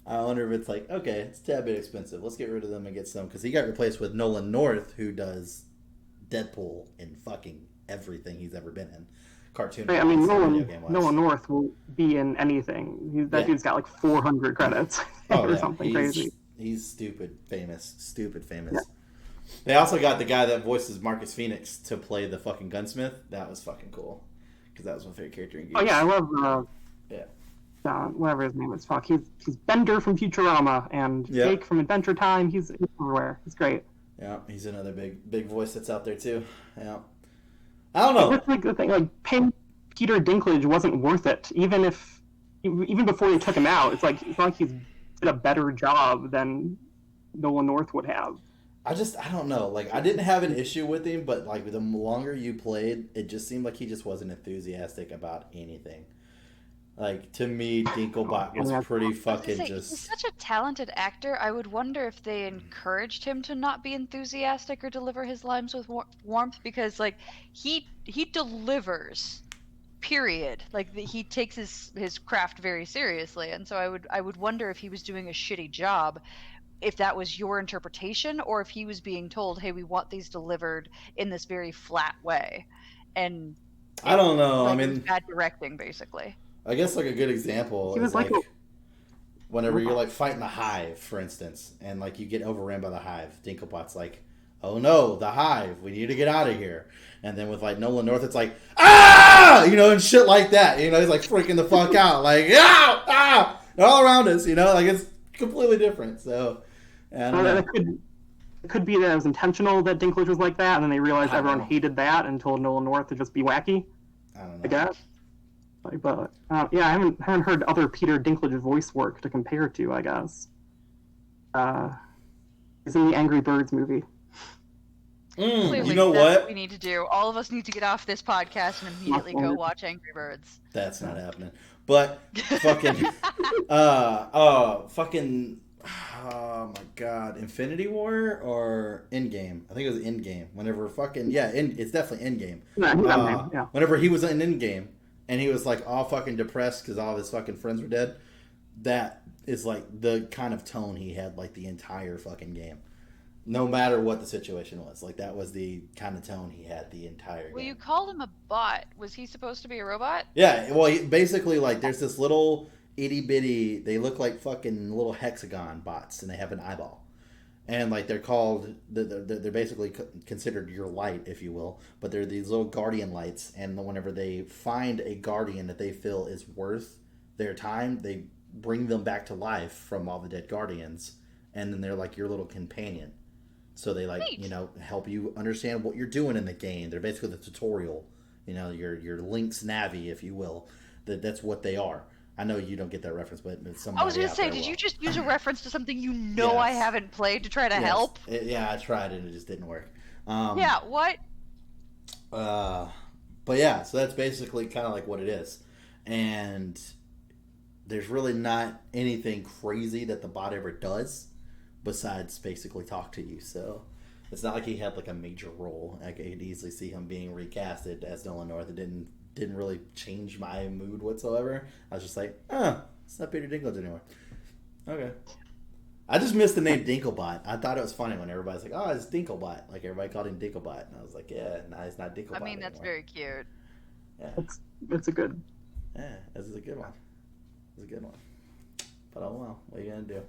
I wonder if it's like, okay, it's a tad bit expensive. Let's get rid of them and get some. Because he got replaced with Nolan North, who does Deadpool in fucking everything he's ever been in. Cartoon. I mean, Nolan North will be in anything. That dude's got like 400 credits or something crazy. He's stupid famous. Yeah. They also got the guy that voices Marcus Phoenix to play the fucking gunsmith. That was fucking cool. Because that was my favorite character in games. Oh, yeah, I love... whatever his name is. Fuck. He's Bender from Futurama and Jake from Adventure Time. He's everywhere. He's great. Yeah, he's another big voice that's out there too. Yeah. I don't know. That's like the thing. Like paying Peter Dinklage wasn't worth it. Even before they took him out, it's not like he's did a better job than Nolan North would have. I don't know. Like I didn't have an issue with him, but like the longer you played, it just seemed like he just wasn't enthusiastic about anything. Like, to me, Dinklebot was pretty fucking just... He's such a talented actor, I would wonder if they encouraged him to not be enthusiastic or deliver his lines with warmth, because, like, he delivers, period. Like, he takes his craft very seriously, and so I would wonder if he was doing a shitty job, if that was your interpretation, or if he was being told, hey, we want these delivered in this very flat way. And... I don't know, I mean... bad directing, basically. I guess like a good example is like whenever you're like fighting the Hive, for instance, and like you get overrun by the Hive, Dinklebot's like, "Oh no, the Hive! We need to get out of here." And then with like Nolan North, it's like, "Ah!" and shit like that. He's like freaking the fuck out, like ah, they're all around us. Like it's completely different. So, it could be that it was intentional that Dinklage was like that, and then they realized everyone hated that and told Nolan North to just be wacky. I don't know. I guess. But I haven't heard other Peter Dinklage voice work to compare to. I guess he's in the Angry Birds movie. You know what we need to do? All of us need to get off this podcast and immediately go watch Angry Birds. That's not happening. But fucking, oh my god, Infinity War or Endgame? I think it was Endgame. Whenever it's definitely Endgame. Whenever he was in Endgame. And he was like all fucking depressed because all of his fucking friends were dead. That is like the kind of tone he had like the entire fucking game. No matter what the situation was. Like that was the kind of tone he had the entire game. Well, you called him a bot. Was he supposed to be a robot? Yeah, well, basically like there's this little itty bitty, they look like fucking little hexagon bots and they have an eyeball. And like they're basically considered your light, if you will, but they're these little guardian lights. And whenever they find a guardian that they feel is worth their time, they bring them back to life from all the dead guardians, and then they're like your little companion. So they like Neat. help you understand what you're doing in the game. They're basically the tutorial, your Link's Navi, if you will. That's what they are. I know you don't get that reference, but somebody I was going to out say, there did will. you just use a reference to something I Yes. haven't played to try to Yes. help? Yeah, I tried and it just didn't work. Yeah, what? But yeah, so that's basically kind of like what it is. And there's really not anything crazy that the bot ever does besides basically talk to you. So it's not like he had like a major role. I could easily see him being recasted as Nolan North. It didn't really change my mood whatsoever. I was just like, it's not Peter Dinklage anymore. Okay. I just missed the name Dinklebot. I thought it was funny when everybody's like, "Oh, it's Dinklebot." Like everybody called him Dinklebot, and I was like, "Yeah, no, it's not Dinklebot." I mean, that's anymore. very cute. Yeah, It's a good. yeah, this is a good one. It's a good one. But oh well, what are you gonna do?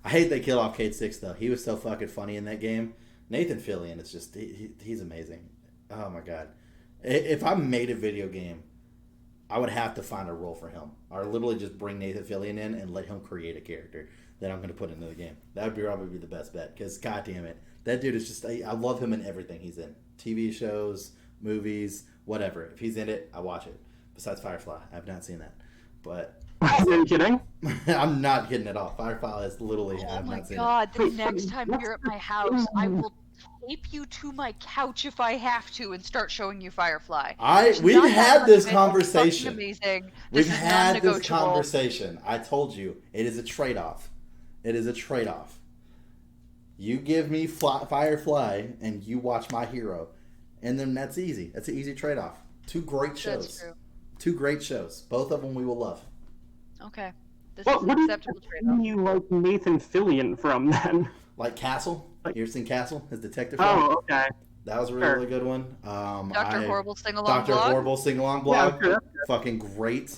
I hate they killed off Cade Six though. He was so fucking funny in that game. Nathan Fillion is just he's amazing. Oh my god, if I made a video game, I would have to find a role for him, or literally just bring Nathan Fillion in and let him create a character that I'm going to put into the game. That would probably be the best bet, because god damn it, that dude is just, I love him in everything he's in. TV shows, movies, whatever. If he's in it, I watch it. Besides Firefly, I've not seen that. But Are you kidding? I'm not kidding at all. Firefly is literally, Oh I've my not seen god, the Wait, next time what's you're at my house, I will tape you to my couch if I have to and start showing you Firefly. There's We've not that had much this of it. It's fucking conversation. amazing. We've This is had this non-negotiable. conversation. I told you, it is a trade-off. It is a trade-off. You give me Firefly, and you watch My Hero, and then that's easy. That's an easy trade-off. Two great shows. That's true. Two great shows. Both of them we will love. Okay. This What is an do acceptable trade-off. you like Nathan Fillion from then? Like Castle. You ever seen Castle? His detective show? Oh, okay. That was a really good one. Dr. Horrible sing-along Dr. blog? Horrible sing-along blog. Yeah, sure. Fucking great.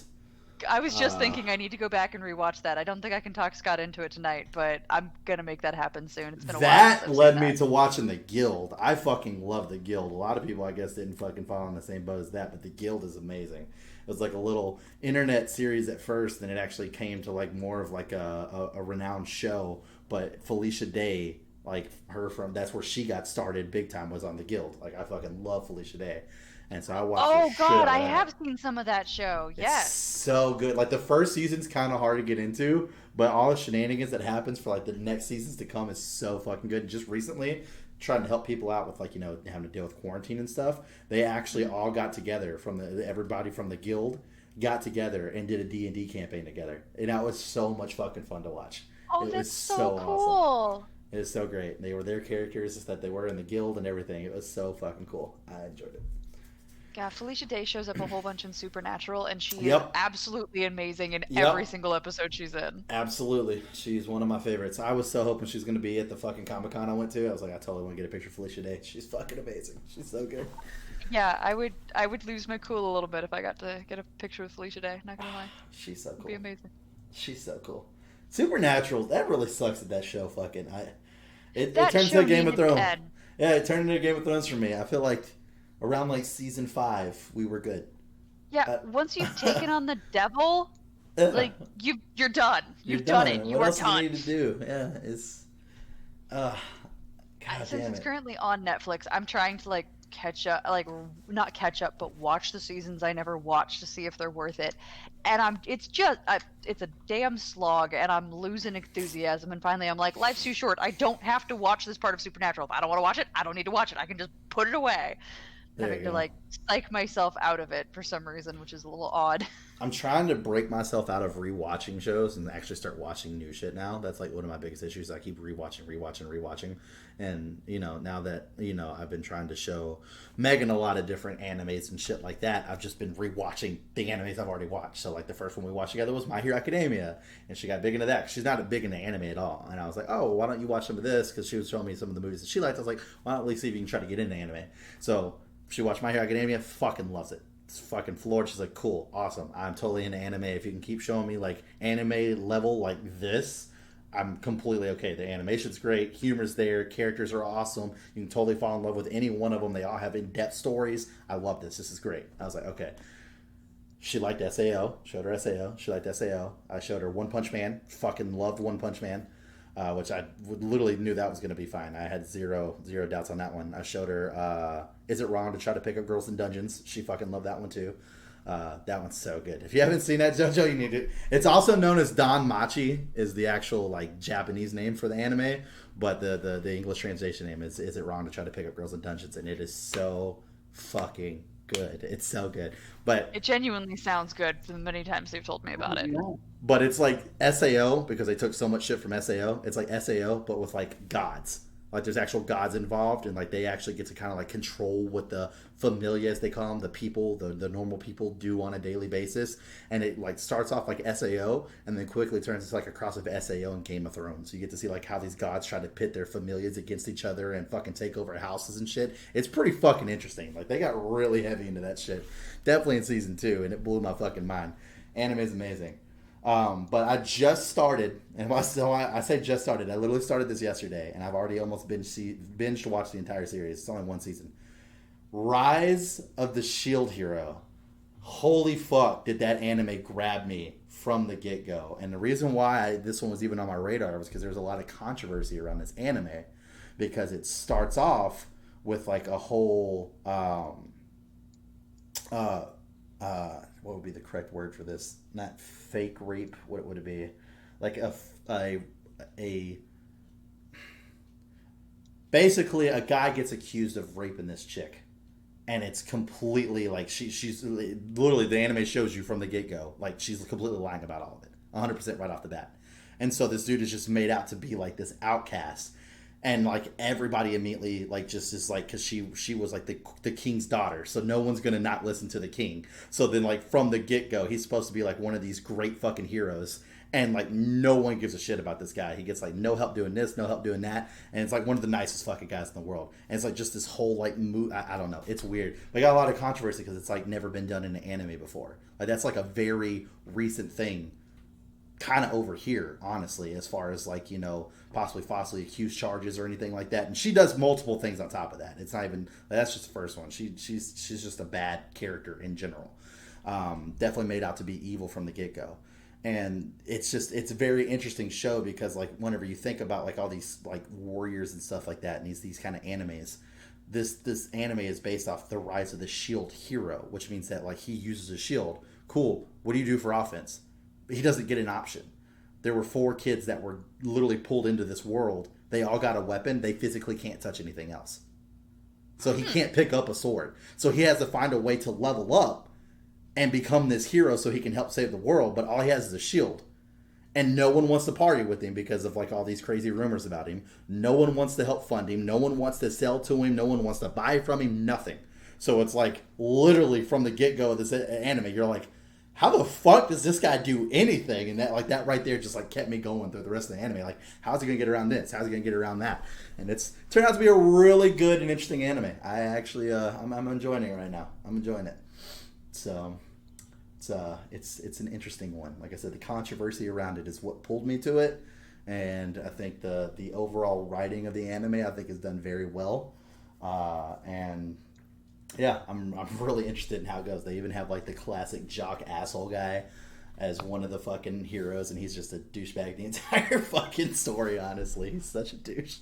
I was just thinking I need to go back and rewatch that. I don't think I can talk Scott into it tonight, but I'm gonna make that happen soon. It's been a while. That since I've led seen me that. to watching The Guild. I fucking love The Guild. A lot of people, I guess, didn't fucking fall in the same boat as that, but The Guild is amazing. It was like a little internet series at first, and it actually came to like more of like a renowned show. But Felicia Day, like that's where she got started big time, was on The Guild. Like I fucking love Felicia Day. And so I watched Oh the shit god, out of I that. have seen some of that show. It's Yes. so good. Like the first season's kind of hard to get into, but all the shenanigans that happens for like the next seasons to come is so fucking good. Just recently, trying to help people out with like having to deal with quarantine and stuff, they actually all got together from everybody from the guild got together and did a D&D campaign together, and that was so much fucking fun to watch. Oh, It that's was so awesome. cool. It was so great. They were their characters, just that they were in the guild and everything. It was so fucking cool. I enjoyed it. Yeah, Felicia Day shows up a whole bunch in Supernatural, and she is Yep. absolutely amazing in Yep. every single episode she's in. Absolutely. She's one of my favorites. I was so hoping she was going to be at the fucking Comic-Con I went to. I was like, I totally want to get a picture of Felicia Day. She's fucking amazing. She's so good. Yeah, I would lose my cool a little bit if I got to get a picture with Felicia Day. Not gonna lie, She's so it'd cool. be amazing. She's so cool. Supernatural, that really sucks that that show fucking... It That turns show into Game of needed Thrones. 10. Yeah, it turned into Game of Thrones for me. I feel like around like season 5, we were good. Yeah, once you've taken on the devil, like you're done. You've done it. You what are else done. do you need to do? Yeah, it's... God Since damn it's it. currently on Netflix, I'm trying to like catch up, like not catch up, but watch the seasons I never watched to see if they're worth it. And it's a damn slog, and I'm losing enthusiasm. And finally, I'm like, life's too short. I don't have to watch this part of Supernatural. If I don't want to watch it, I don't need to watch it. I can just put it away. There Having you to go. like psych myself out of it for some reason, which is a little odd. I'm trying to break myself out of rewatching shows and actually start watching new shit now. That's like one of my biggest issues. I keep rewatching. And, now that, I've been trying to show Megan a lot of different animes and shit like that, I've just been rewatching the animes I've already watched. So, like, the first one we watched together was My Hero Academia. And she got big into that. She's not big into anime at all. And I was like, oh, why don't you watch some of this? Because she was showing me some of the movies that she liked. I was like, why don't we see if you can try to get into anime? So, she watched My Hero Academia, fucking loves it. It's fucking floored. She's like, cool, awesome. I'm totally into anime. If you can keep showing me like anime level like this, I'm completely okay. The animation's great, humor's there, characters are awesome. You can totally fall in love with any one of them. They all have in-depth stories. I love this. This is great. I was like, okay. She liked SAO. Showed her SAO. She liked SAO. I showed her One Punch Man. Fucking loved One Punch Man, which I literally knew that was going to be fine. I had zero doubts on that one. I showed her Is It Wrong to Try to Pick Up Girls in Dungeons? She fucking loved that one too. That one's so good. If you haven't seen that, JoJo, you need it. It's also known as Don Machi, is the actual like Japanese name for the anime, but the English translation name is It Wrong to Try to Pick Up Girls in Dungeons? And it is so fucking good. It's so good. But it genuinely sounds good from the many times they've told me about it. But it's like SAO because they took so much shit from SAO. It's like SAO, but with like gods. Like there's actual gods involved, and like they actually get to kind of like control what the familia, as they call them, the people, the normal people do on a daily basis. And it like starts off like SAO, and then quickly turns into like a cross of SAO and Game of Thrones. So you get to see like how these gods try to pit their familias against each other and fucking take over houses and shit. It's pretty fucking interesting. Like they got really heavy into that shit. Definitely in season 2, and it blew my fucking mind. Anime is amazing. But I just started, and I say just started. I literally started this yesterday, and I've already almost binged to watch the entire series. It's only one season. Rise of the Shield Hero. Holy fuck, did that anime grab me from the get-go. And the reason why this one was even on my radar was because there was a lot of controversy around this anime, because it starts off with like a whole what would be the correct word for this? Not fake rape. What would it be? Like a basically a guy gets accused of raping this chick, and it's completely like she's literally, the anime shows you from the get go like she's completely lying about all of it, 100% right off the bat. And so this dude is just made out to be like this outcast. And like everybody immediately like just is like, because she was like the king's daughter, so no one's gonna not listen to the king. So then like from the get go, he's supposed to be like one of these great fucking heroes, and like no one gives a shit about this guy. He gets like no help doing this, no help doing that, and it's like one of the nicest fucking guys in the world. And it's like just this whole like I don't know, it's weird. They got a lot of controversy because it's like never been done in an anime before. Like that's like a very recent thing, kind of over here, honestly, as far as like, you know, possibly falsely accused charges or anything like that. And she does multiple things on top of that. It's not even, that's just the first one. She's just a bad character in general. Definitely made out to be evil from the get-go. And it's a very interesting show because like whenever you think about like all these like warriors and stuff like that, and these kind of animes, this anime is based off the Rise of the Shield Hero, which means that like he uses a shield. Cool. What do you do for offense? He doesn't get an option. There were 4 kids that were literally pulled into this world. They all got a weapon. They physically can't touch anything else. So he can't pick up a sword. So he has to find a way to level up and become this hero so he can help save the world. But all he has is a shield. And no one wants to party with him because of like all these crazy rumors about him. No one wants to help fund him. No one wants to sell to him. No one wants to buy from him. Nothing. So it's like literally from the get-go of this anime, you're like, how the fuck does this guy do anything? And that right there just like kept me going through the rest of the anime. Like, how's he gonna get around this? How's he gonna get around that? And it's turned out to be a really good and interesting anime. I actually I'm enjoying it right now. I'm enjoying it. So it's an interesting one. Like I said, the controversy around it is what pulled me to it, and I think the overall writing of the anime I think is done very well. And yeah, I'm really interested in how it goes. They even have like the classic jock asshole guy as one of the fucking heroes, and he's just a douchebag the entire fucking story, honestly. He's such a douche.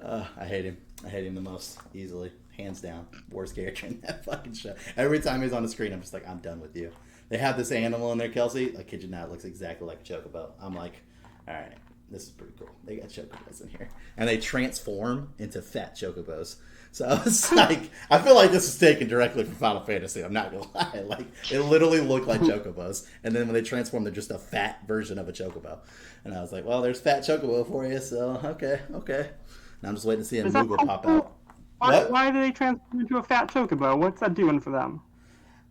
I hate him. I hate him the most, easily. Hands down. Worst character in that fucking show. Every time he's on the screen, I'm just like, I'm done with you. They have this animal in there, Kelsey. I kid you not, it looks exactly like a chocobo. I'm like, alright, this is pretty cool. They got chocobos in here. And they transform into fat chocobos. So it's like, I feel like this is taken directly from Final Fantasy. I'm not gonna lie. Like, it literally looked like chocobos. And then when they transform, they're just a fat version of a chocobo. And I was like, well, there's fat chocobo for you, so okay. And I'm just waiting to see a Moogle pop out. Why do they transform into a fat chocobo? What's that doing for them?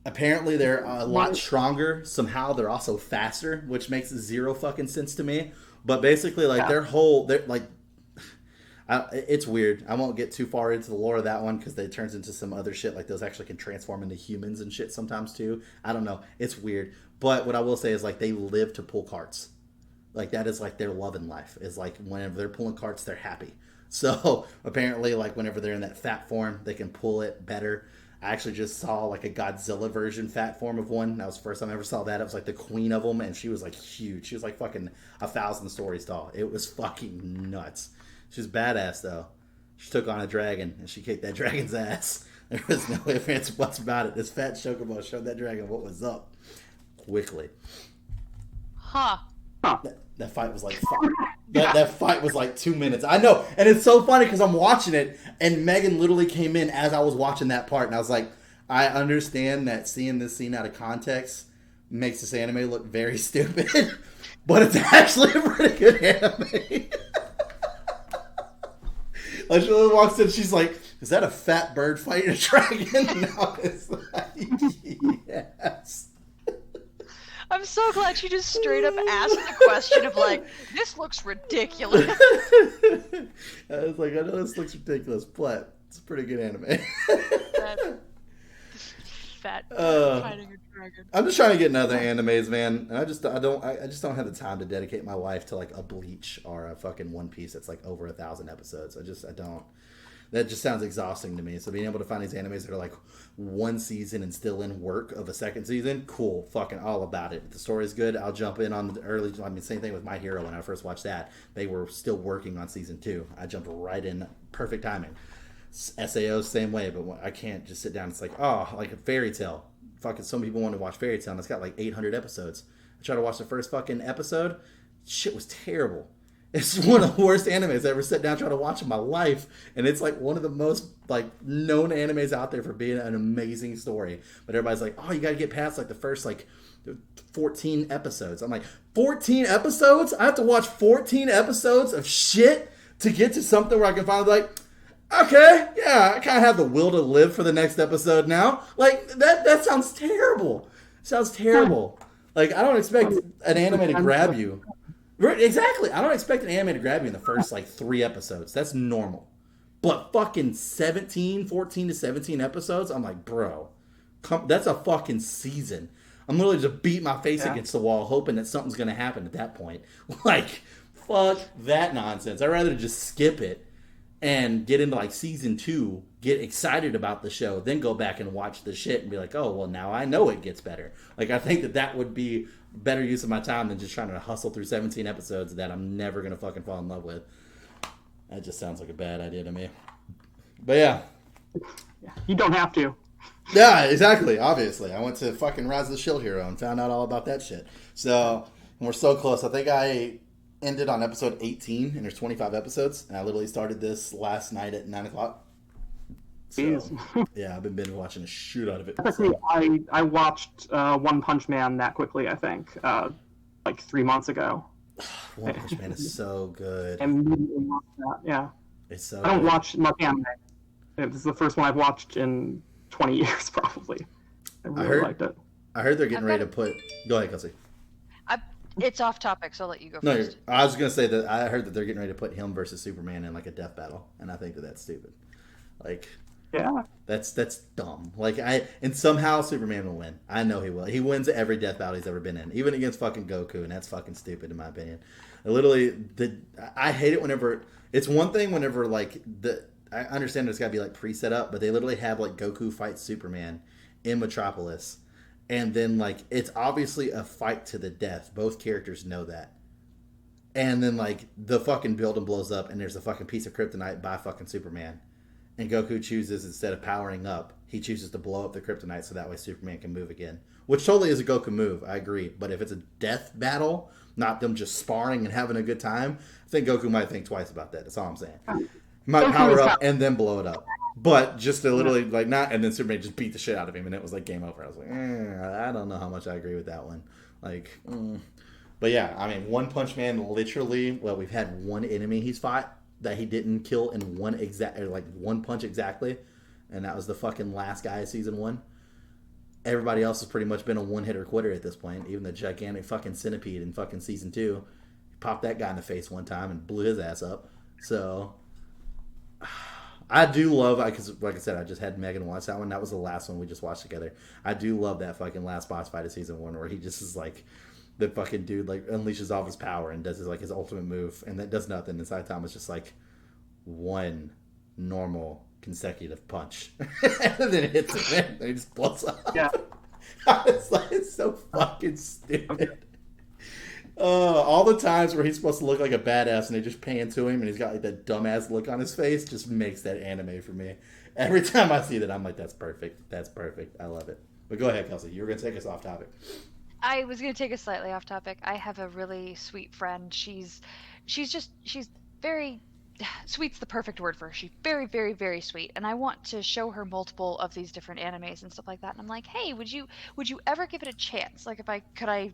Apparently they're a lot stronger. Somehow they're also faster, which makes zero fucking sense to me. But basically, like, they're like, it's weird. I won't get too far into the lore of that one because it turns into some other shit. Like, those actually can transform into humans and shit sometimes too. I don't know. It's weird. But what I will say is, like, they live to pull carts. Like, that is like their love in life. Is like whenever they're pulling carts, they're happy. So apparently, like, whenever they're in that fat form, they can pull it better. I actually just saw like a Godzilla version fat form of one. That was the first time I ever saw that. It was like the queen of them, and she was like huge. She was like fucking 1,000 stories tall. It was fucking nuts. She was badass though. She took on a dragon, and she kicked that dragon's ass. There was no ifs, ands, or buts about it. This fat chocobo showed that dragon what was up quickly. Huh. That fight was like that fight was like 2 minutes. I know, and it's so funny because I'm watching it, and Megan literally came in as I was watching that part, and I was like, I understand that seeing this scene out of context makes this anime look very stupid, but it's actually a pretty good anime. Like she literally walks in, she's like, "Is that a fat bird fighting a dragon?" No, it's like, yes. I'm so glad she just straight up asked the question of like, this looks ridiculous. I was like, I know this looks ridiculous, but it's a pretty good anime. Fat fighting a dragon. I'm just trying to get into other animes, man. And I just don't have the time to dedicate my life to like a Bleach or a fucking One Piece that's like over 1,000 episodes. I don't. That just sounds exhausting to me. So being able to find these animes that are like one season and still in work of a second season, cool, fucking all about it. If the story's good, I'll jump in on the early. I mean, same thing with My Hero when I first watched that. They were still working on season 2. I jumped right in, perfect timing. SAO same way, but I can't just sit down. It's like, oh, like a Fairy Tail. Fucking some people want to watch Fairy Tail, and it's got like 800 episodes. I tried to watch the first fucking episode. Shit was terrible. It's one of the worst animes I ever sat down trying to watch in my life, and it's like one of the most like known animes out there for being an amazing story. But everybody's like, "Oh, you got to get past like the first like 14 episodes." I'm like, 14 episodes? I have to watch 14 episodes of shit to get to something where I can finally be like, okay, yeah, I kind of have the will to live for the next episode now. Like that sounds terrible. Sounds terrible. Like I don't expect an anime to grab you. Exactly. I don't expect an anime to grab you in the first like 3 episodes. That's normal. But fucking 14 to 17 episodes, I'm like, bro, that's a fucking season. I'm literally just beating my face against the wall hoping that something's going to happen at that point. Like, fuck that nonsense. I'd rather just skip it and get into like season 2, get excited about the show, then go back and watch the shit and be like, oh, well, now I know it gets better. Like, I think that would be better use of my time than just trying to hustle through 17 episodes that I'm never going to fucking fall in love with. That just sounds like a bad idea to me. But yeah. You don't have to. Yeah, exactly. Obviously. I went to fucking Rise of the Shield Hero and found out all about that shit. So, and we're so close. I think I ended on episode 18, and there's 25 episodes. And I literally started this last night at 9 o'clock. So, yeah, I've been binge watching the shit out of it. So. I watched One Punch Man that quickly, I think, like 3 months ago. One Punch Man is so good. I immediately watched that, yeah. It's so I don't good. watch much anime. This is the first one I've watched in 20 years, probably. I really liked it. I heard they're getting ready to put... Go ahead, Kelsey. It's off topic, so I'll let you go No, first. I was going to say that I heard that they're getting ready to put him versus Superman in like a death battle, and I think that's stupid. Like... Yeah. That's dumb. Like and somehow Superman will win. I know he will. He wins every death battle he's ever been in, even against fucking Goku, and that's fucking stupid in my opinion. I hate it whenever it's one thing whenever like I understand there's got to be like pre-set up, but they literally have like Goku fight Superman in Metropolis, and then like it's obviously a fight to the death. Both characters know that. And then like the fucking building blows up and there's a fucking piece of kryptonite by fucking Superman. And Goku chooses, instead of powering up, he chooses to blow up the kryptonite so that way Superman can move again. Which totally is a Goku move, I agree. But if it's a death battle, not them just sparring and having a good time, I think Goku might think twice about that. That's all I'm saying. He might power up and then blow it up. But just to literally, like, not, and then Superman just beat the shit out of him and it was like game over. I was like, I don't know how much I agree with that one. Like, But yeah, I mean, One Punch Man literally, well, we've had one enemy he's fought that he didn't kill in one punch exactly, and that was the fucking last guy of season 1. Everybody else has pretty much been a one-hitter quitter at this point. Even the gigantic fucking centipede in fucking season 2, he popped that guy in the face one time and blew his ass up. So I do love, because like I said, I just had Megan watch that one. That was the last one we just watched together. I do love that fucking last boss fight of season 1 where he just is like, the fucking dude like unleashes all of his power and does his ultimate move, and that does nothing. And Saitama's just like one normal consecutive punch. And then it hits him and he just blows up. Yeah. It's like, it's so fucking stupid. All the times where he's supposed to look like a badass and they just pan to him and he's got like that dumbass look on his face just makes that anime for me. Every time I see that, I'm like, that's perfect. That's perfect. I love it. But go ahead, Kelsey. You were going to take us off topic. I was going to take us slightly off topic. I have a really sweet friend. She's very sweet's the perfect word for her. She's very, very, very sweet, and I want to show her multiple of these different animes and stuff like that. And I'm like, hey, would you ever give it a chance? Like, could I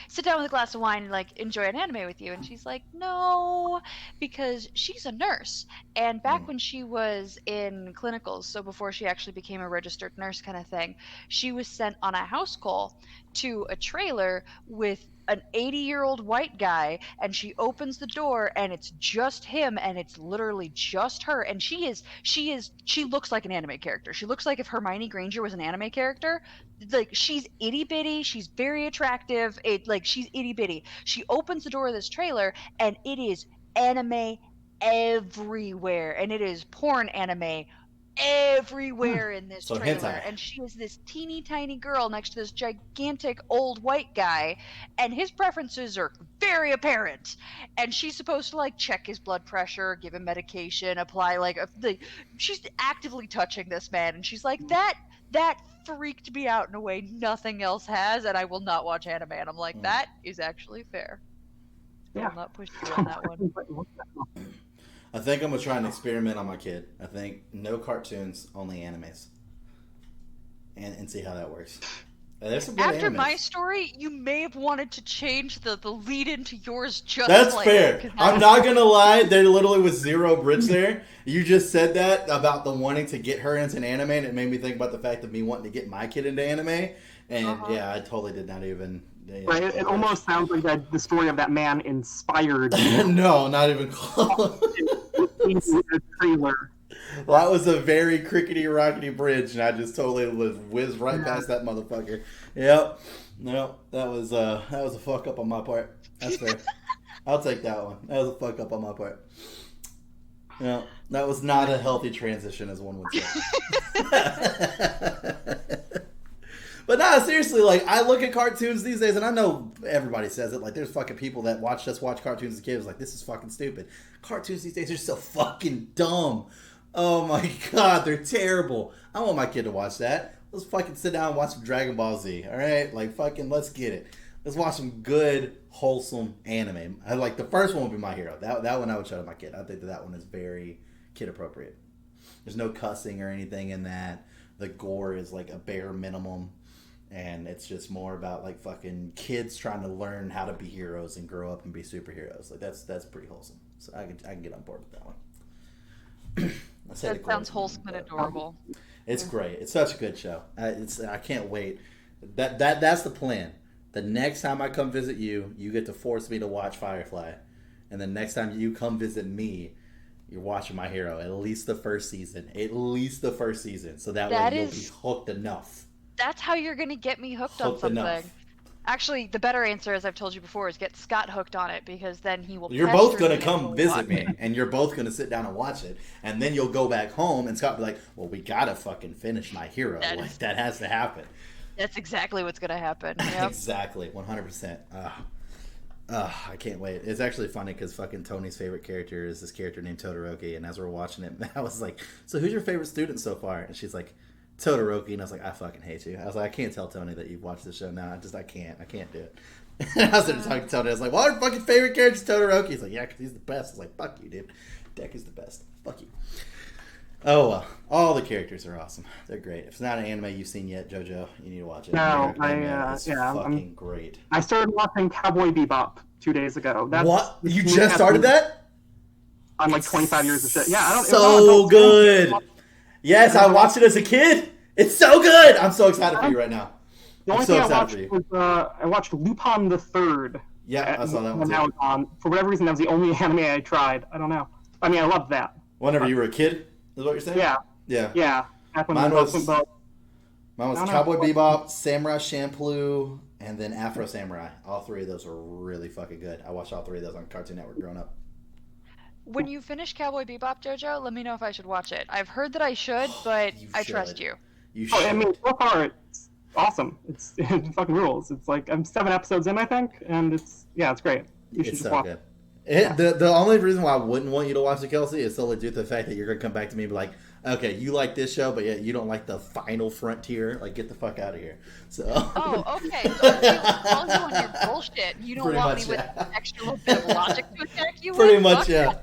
sit down with a glass of wine and like enjoy an anime with you? And she's like, no, because she's a nurse, and back when she was in clinicals, so before she actually became a registered nurse kind of thing, she was sent on a house call to a trailer with an 80-year-old white guy, and she opens the door and it's just him, and it's literally just her, and she looks like an anime character. She looks like if Hermione Granger was an anime character. Like, she's itty bitty, she's very attractive, she's itty bitty. She opens the door of this trailer and it is anime everywhere, and it is porn anime everywhere in this trailer. Hentai. And she is this teeny tiny girl next to this gigantic old white guy, and his preferences are very apparent, and she's supposed to like check his blood pressure, give him medication, apply she's actively touching this man, and she's like, that freaked me out in a way nothing else has, and I will not watch anime. And I'm like, that is actually fair. Yeah. I'll not push you on that one. I think I'm going to try an experiment on my kid. I think no cartoons, only animes. And see how that works. There's some good After animes. my story, you may have wanted to change the lead into yours just That's slightly, fair. I'm not going to lie. There literally was zero bridge there. You just said that about the wanting to get her into an anime, and it made me think about the fact of me wanting to get my kid into anime. And yeah, I totally did not even... Right, it almost sounds like the story of that man inspired. No, not even close. Trailer. Well, that was a very crickety rockety bridge, and I just totally whizzed right past that motherfucker. Yep. No, that was a fuck up on my part. That's fair. I'll take that one. That was a fuck up on my part. No, that was not a healthy transition, as one would say. But no, seriously, like, I look at cartoons these days, and I know everybody says it. Like, there's fucking people that watch cartoons as kids. Like, this is fucking stupid. Cartoons these days are so fucking dumb. Oh my god, they're terrible. I want my kid to watch that. Let's fucking sit down and watch some Dragon Ball Z, alright? Like, fucking, let's get it. Let's watch some good, wholesome anime. Like, the first one would be My Hero. That one I would show to my kid. I think that one is very kid appropriate. There's no cussing or anything in that. The gore is like a bare minimum. And it's just more about like fucking kids trying to learn how to be heroes and grow up and be superheroes. Like that's pretty wholesome. So I can get on board with that one. That sounds wholesome and adorable. It's great. It's such a good show. I can't wait. That's the plan. The next time I come visit you, you get to force me to watch Firefly, and the next time you come visit me, you're watching My Hero. At least the first season. So that way you'll be hooked enough. That's how you're going to get me hooked on something. Enough. Actually, the better answer, as I've told you before, is get Scott hooked on it, because then he will. You're both going to come visit me, and you're both going to sit down and watch it, and then you'll go back home, and Scott will be like, well, we got to fucking finish My Hero. That has to happen. That's exactly what's going to happen. Yep. Exactly, 100%. I can't wait. It's actually funny because fucking Tony's favorite character is this character named Todoroki, and as we're watching it, I was like, so who's your favorite student so far? And she's like, Todoroki, and I was like, I fucking hate you. I was like, I can't tell Tony that you've watched the show now. I can't do it. And I was talking to Tony. I was like, well, our fucking favorite character is Todoroki. He's like, yeah, because he's the best. I was like, fuck you, dude. Deck is the best. Fuck you. Oh, well. All the characters are awesome. They're great. If it's not an anime you've seen yet, JoJo, you need to watch it. No, it's fucking great. I started watching Cowboy Bebop 2 days ago. What? You just started that? I'm like 25 years of shit. Yeah, I don't. So good. Yes, I watched it as a kid. It's so good. I'm so excited for you right now. The only thing I watched was I watched Lupin the Third. Yeah, I saw that one too. For whatever reason, that was the only anime I tried. I don't know. I mean, I loved that. Whenever you were a kid, is what you're saying? Yeah. Yeah. Mine was Cowboy Bebop, Samurai Champloo, and then Afro Samurai. All three of those were really fucking good. I watched all three of those on Cartoon Network growing up. When you finish Cowboy Bebop, JoJo, let me know if I should watch it. I've heard that I should, but You I should. trust you. You should. I mean, so far it's awesome. It fucking rules. It's like I'm 7 episodes in, I think, and it's great. You should It's just so watch good. it. The only reason why I wouldn't want you to watch it, Kelsey, is solely due to the fact that you're gonna come back to me and be like, okay, you like this show, but yet you don't like the final frontier. Like, get the fuck out of here. So. Oh, okay. So I'll you on your bullshit. You don't Pretty want much, me with yeah. an extra little bit of logic to attack you Pretty with? much, Fuck yeah.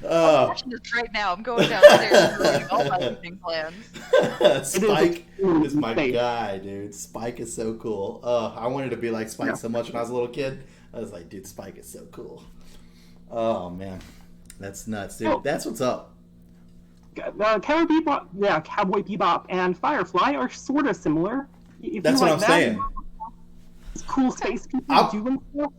that. I'm watching this right now. I'm going downstairs and ruining all my evening plans. Spike is my guy, dude. Spike is so cool. I wanted to be like Spike so much when I was a little kid. I was like, dude, Spike is so cool. Oh, man. That's nuts, dude. That's what's up. Cowboy Bebop and Firefly are sort of similar. If That's what I'm saying. Cool space people doing stuff.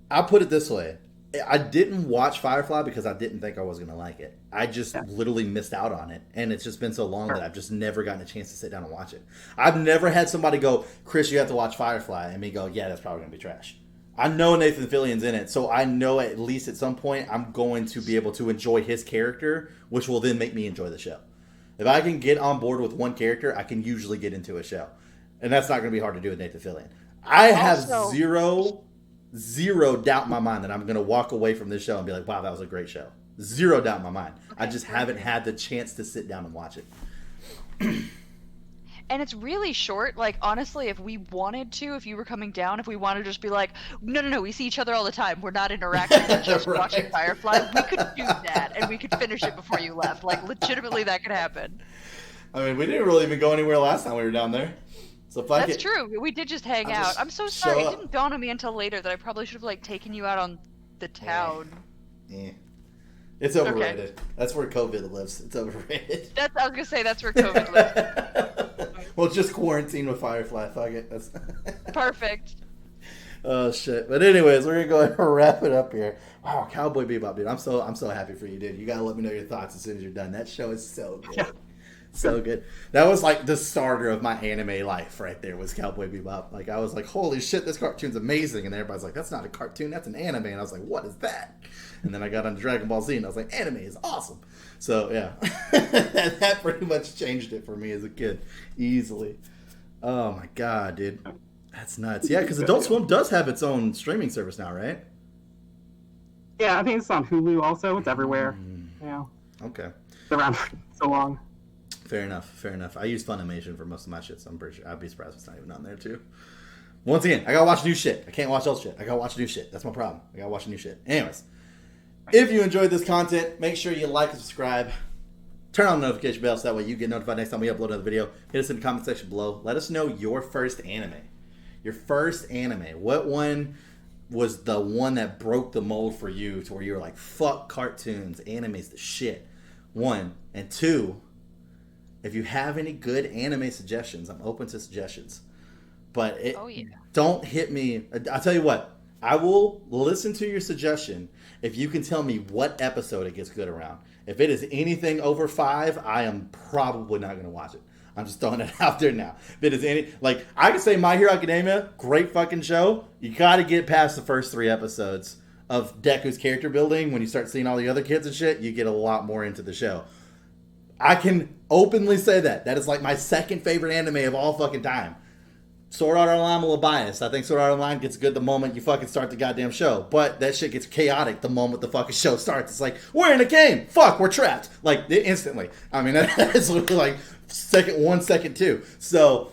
I'll put it this way. I didn't watch Firefly because I didn't think I was going to like it. I just literally missed out on it. And it's just been so long that I've just never gotten a chance to sit down and watch it. I've never had somebody go, Chris, you have to watch Firefly. And me go, yeah, that's probably going to be trash. I know Nathan Fillion's in it, so I know at least at some point I'm going to be able to enjoy his character, which will then make me enjoy the show. If I can get on board with one character, I can usually get into a show. And that's not going to be hard to do with Nathan Fillion. I have zero doubt in my mind that I'm going to walk away from this show and be like, wow, that was a great show. Zero doubt in my mind. I just haven't had the chance to sit down and watch it. And it's really short. Like, honestly, if we wanted to, if you were coming down, if we wanted to just be like, no, we see each other all the time. We're not interacting. We're just Right. watching Firefly. We could do that, and we could finish it before you left. Like, legitimately, that could happen. I mean, we didn't really even go anywhere last time we were down there. So fuck That's it. true. We did just hang out. I'm so sorry. It didn't dawn on me until later that I probably should have, like, taken you out on the town. Yeah. It's overrated. Okay. That's where COVID lives. It's overrated. I was going to say that's where COVID lives. Well, just quarantine with Firefly. Fuck it. That's perfect. Oh shit! But anyways, we're gonna go ahead and wrap it up here. Wow, Cowboy Bebop, dude. I'm so happy for you, dude. You gotta let me know your thoughts as soon as you're done. That show is so good. Yeah. So good. That was like the starter of my anime life right there was Cowboy Bebop. Like I was like, holy shit, this cartoon's amazing. And everybody's like, that's not a cartoon, that's an anime. And I was like, what is that? And then I got on Dragon Ball Z and I was like, anime is awesome. So yeah, that pretty much changed it for me as a kid easily. Oh my god, dude. That's nuts. Yeah, because Adult Swim does have its own streaming service now, right? Yeah, I think it's on Hulu also. It's everywhere. Yeah. Okay. It's around for so long. Fair enough. I use Funimation for most of my shit, so I'm pretty sure I'd be surprised if it's not even on there too. Once again, I gotta watch new shit. I can't watch old shit. I gotta watch new shit. That's my problem. I gotta watch new shit. Anyways, if you enjoyed this content, make sure you like and subscribe. Turn on the notification bell so that way you get notified next time we upload another video. Hit us in the comment section below. Let us know your first anime. Your first anime. What one was the one that broke the mold for you to where you were like, fuck cartoons, anime's the shit. 1. And 2, if you have any good anime suggestions, I'm open to suggestions. But don't hit me. I'll tell you what. I will listen to your suggestion if you can tell me what episode it gets good around. If it is anything over 5, I am probably not going to watch it. I'm just throwing it out there now. If it is like, I can say My Hero Academia, great fucking show. You got to get past the first 3 episodes of Deku's character building. When you start seeing all the other kids and shit, you get a lot more into the show. I can openly say that. That is like my second favorite anime of all fucking time. Sword Art Online, I'm a little biased. I think Sword Art Online gets good the moment you fucking start the goddamn show. But that shit gets chaotic the moment the fucking show starts. It's like, we're in a game. Fuck, we're trapped. Like, instantly. I mean, that is literally like second 1, second 2. So,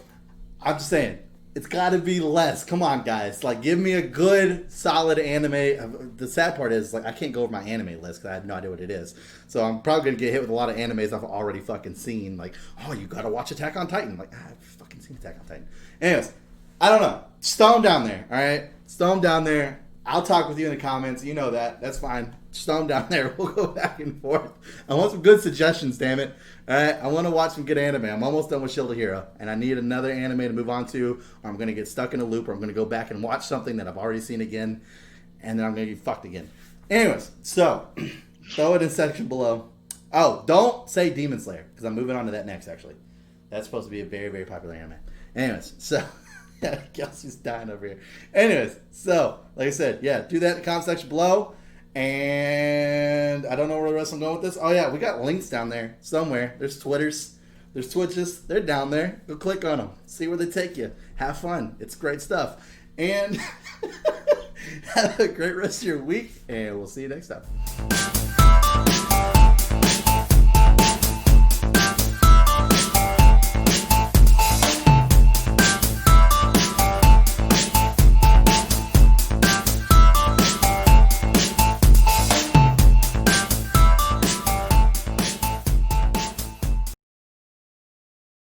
I'm just saying, it's got to be less. Come on, guys. Like, give me a good, solid anime. The sad part is, like, I can't go over my anime list because I have no idea what it is. So, I'm probably going to get hit with a lot of animes I've already fucking seen. Like, oh, you got to watch Attack on Titan. Like, I've fucking seen Attack on Titan. Anyways, I don't know. Just throw them down there, all right? Just throw them down there. I'll talk with you in the comments. You know that. That's fine. Just throw them down there. We'll go back and forth. I want some good suggestions, damn it. All right? I want to watch some good anime. I'm almost done with Shield Hero, and I need another anime to move on to, or I'm going to get stuck in a loop, or I'm going to go back and watch something that I've already seen again, and then I'm going to get fucked again. Anyways, so throw it in section below. Oh, don't say Demon Slayer, because I'm moving on to that next, actually. That's supposed to be a very, very popular anime. Anyways, so Kelsey's dying over here. Anyways, so like I said, yeah, do that in the comment section below. And I don't know where the rest I'm going with this. Oh yeah, we got links down there somewhere. There's Twitters, there's Twitches. They're down there. Go click on them. See where they take you. Have fun. It's great stuff. And have a great rest of your week. And we'll see you next time.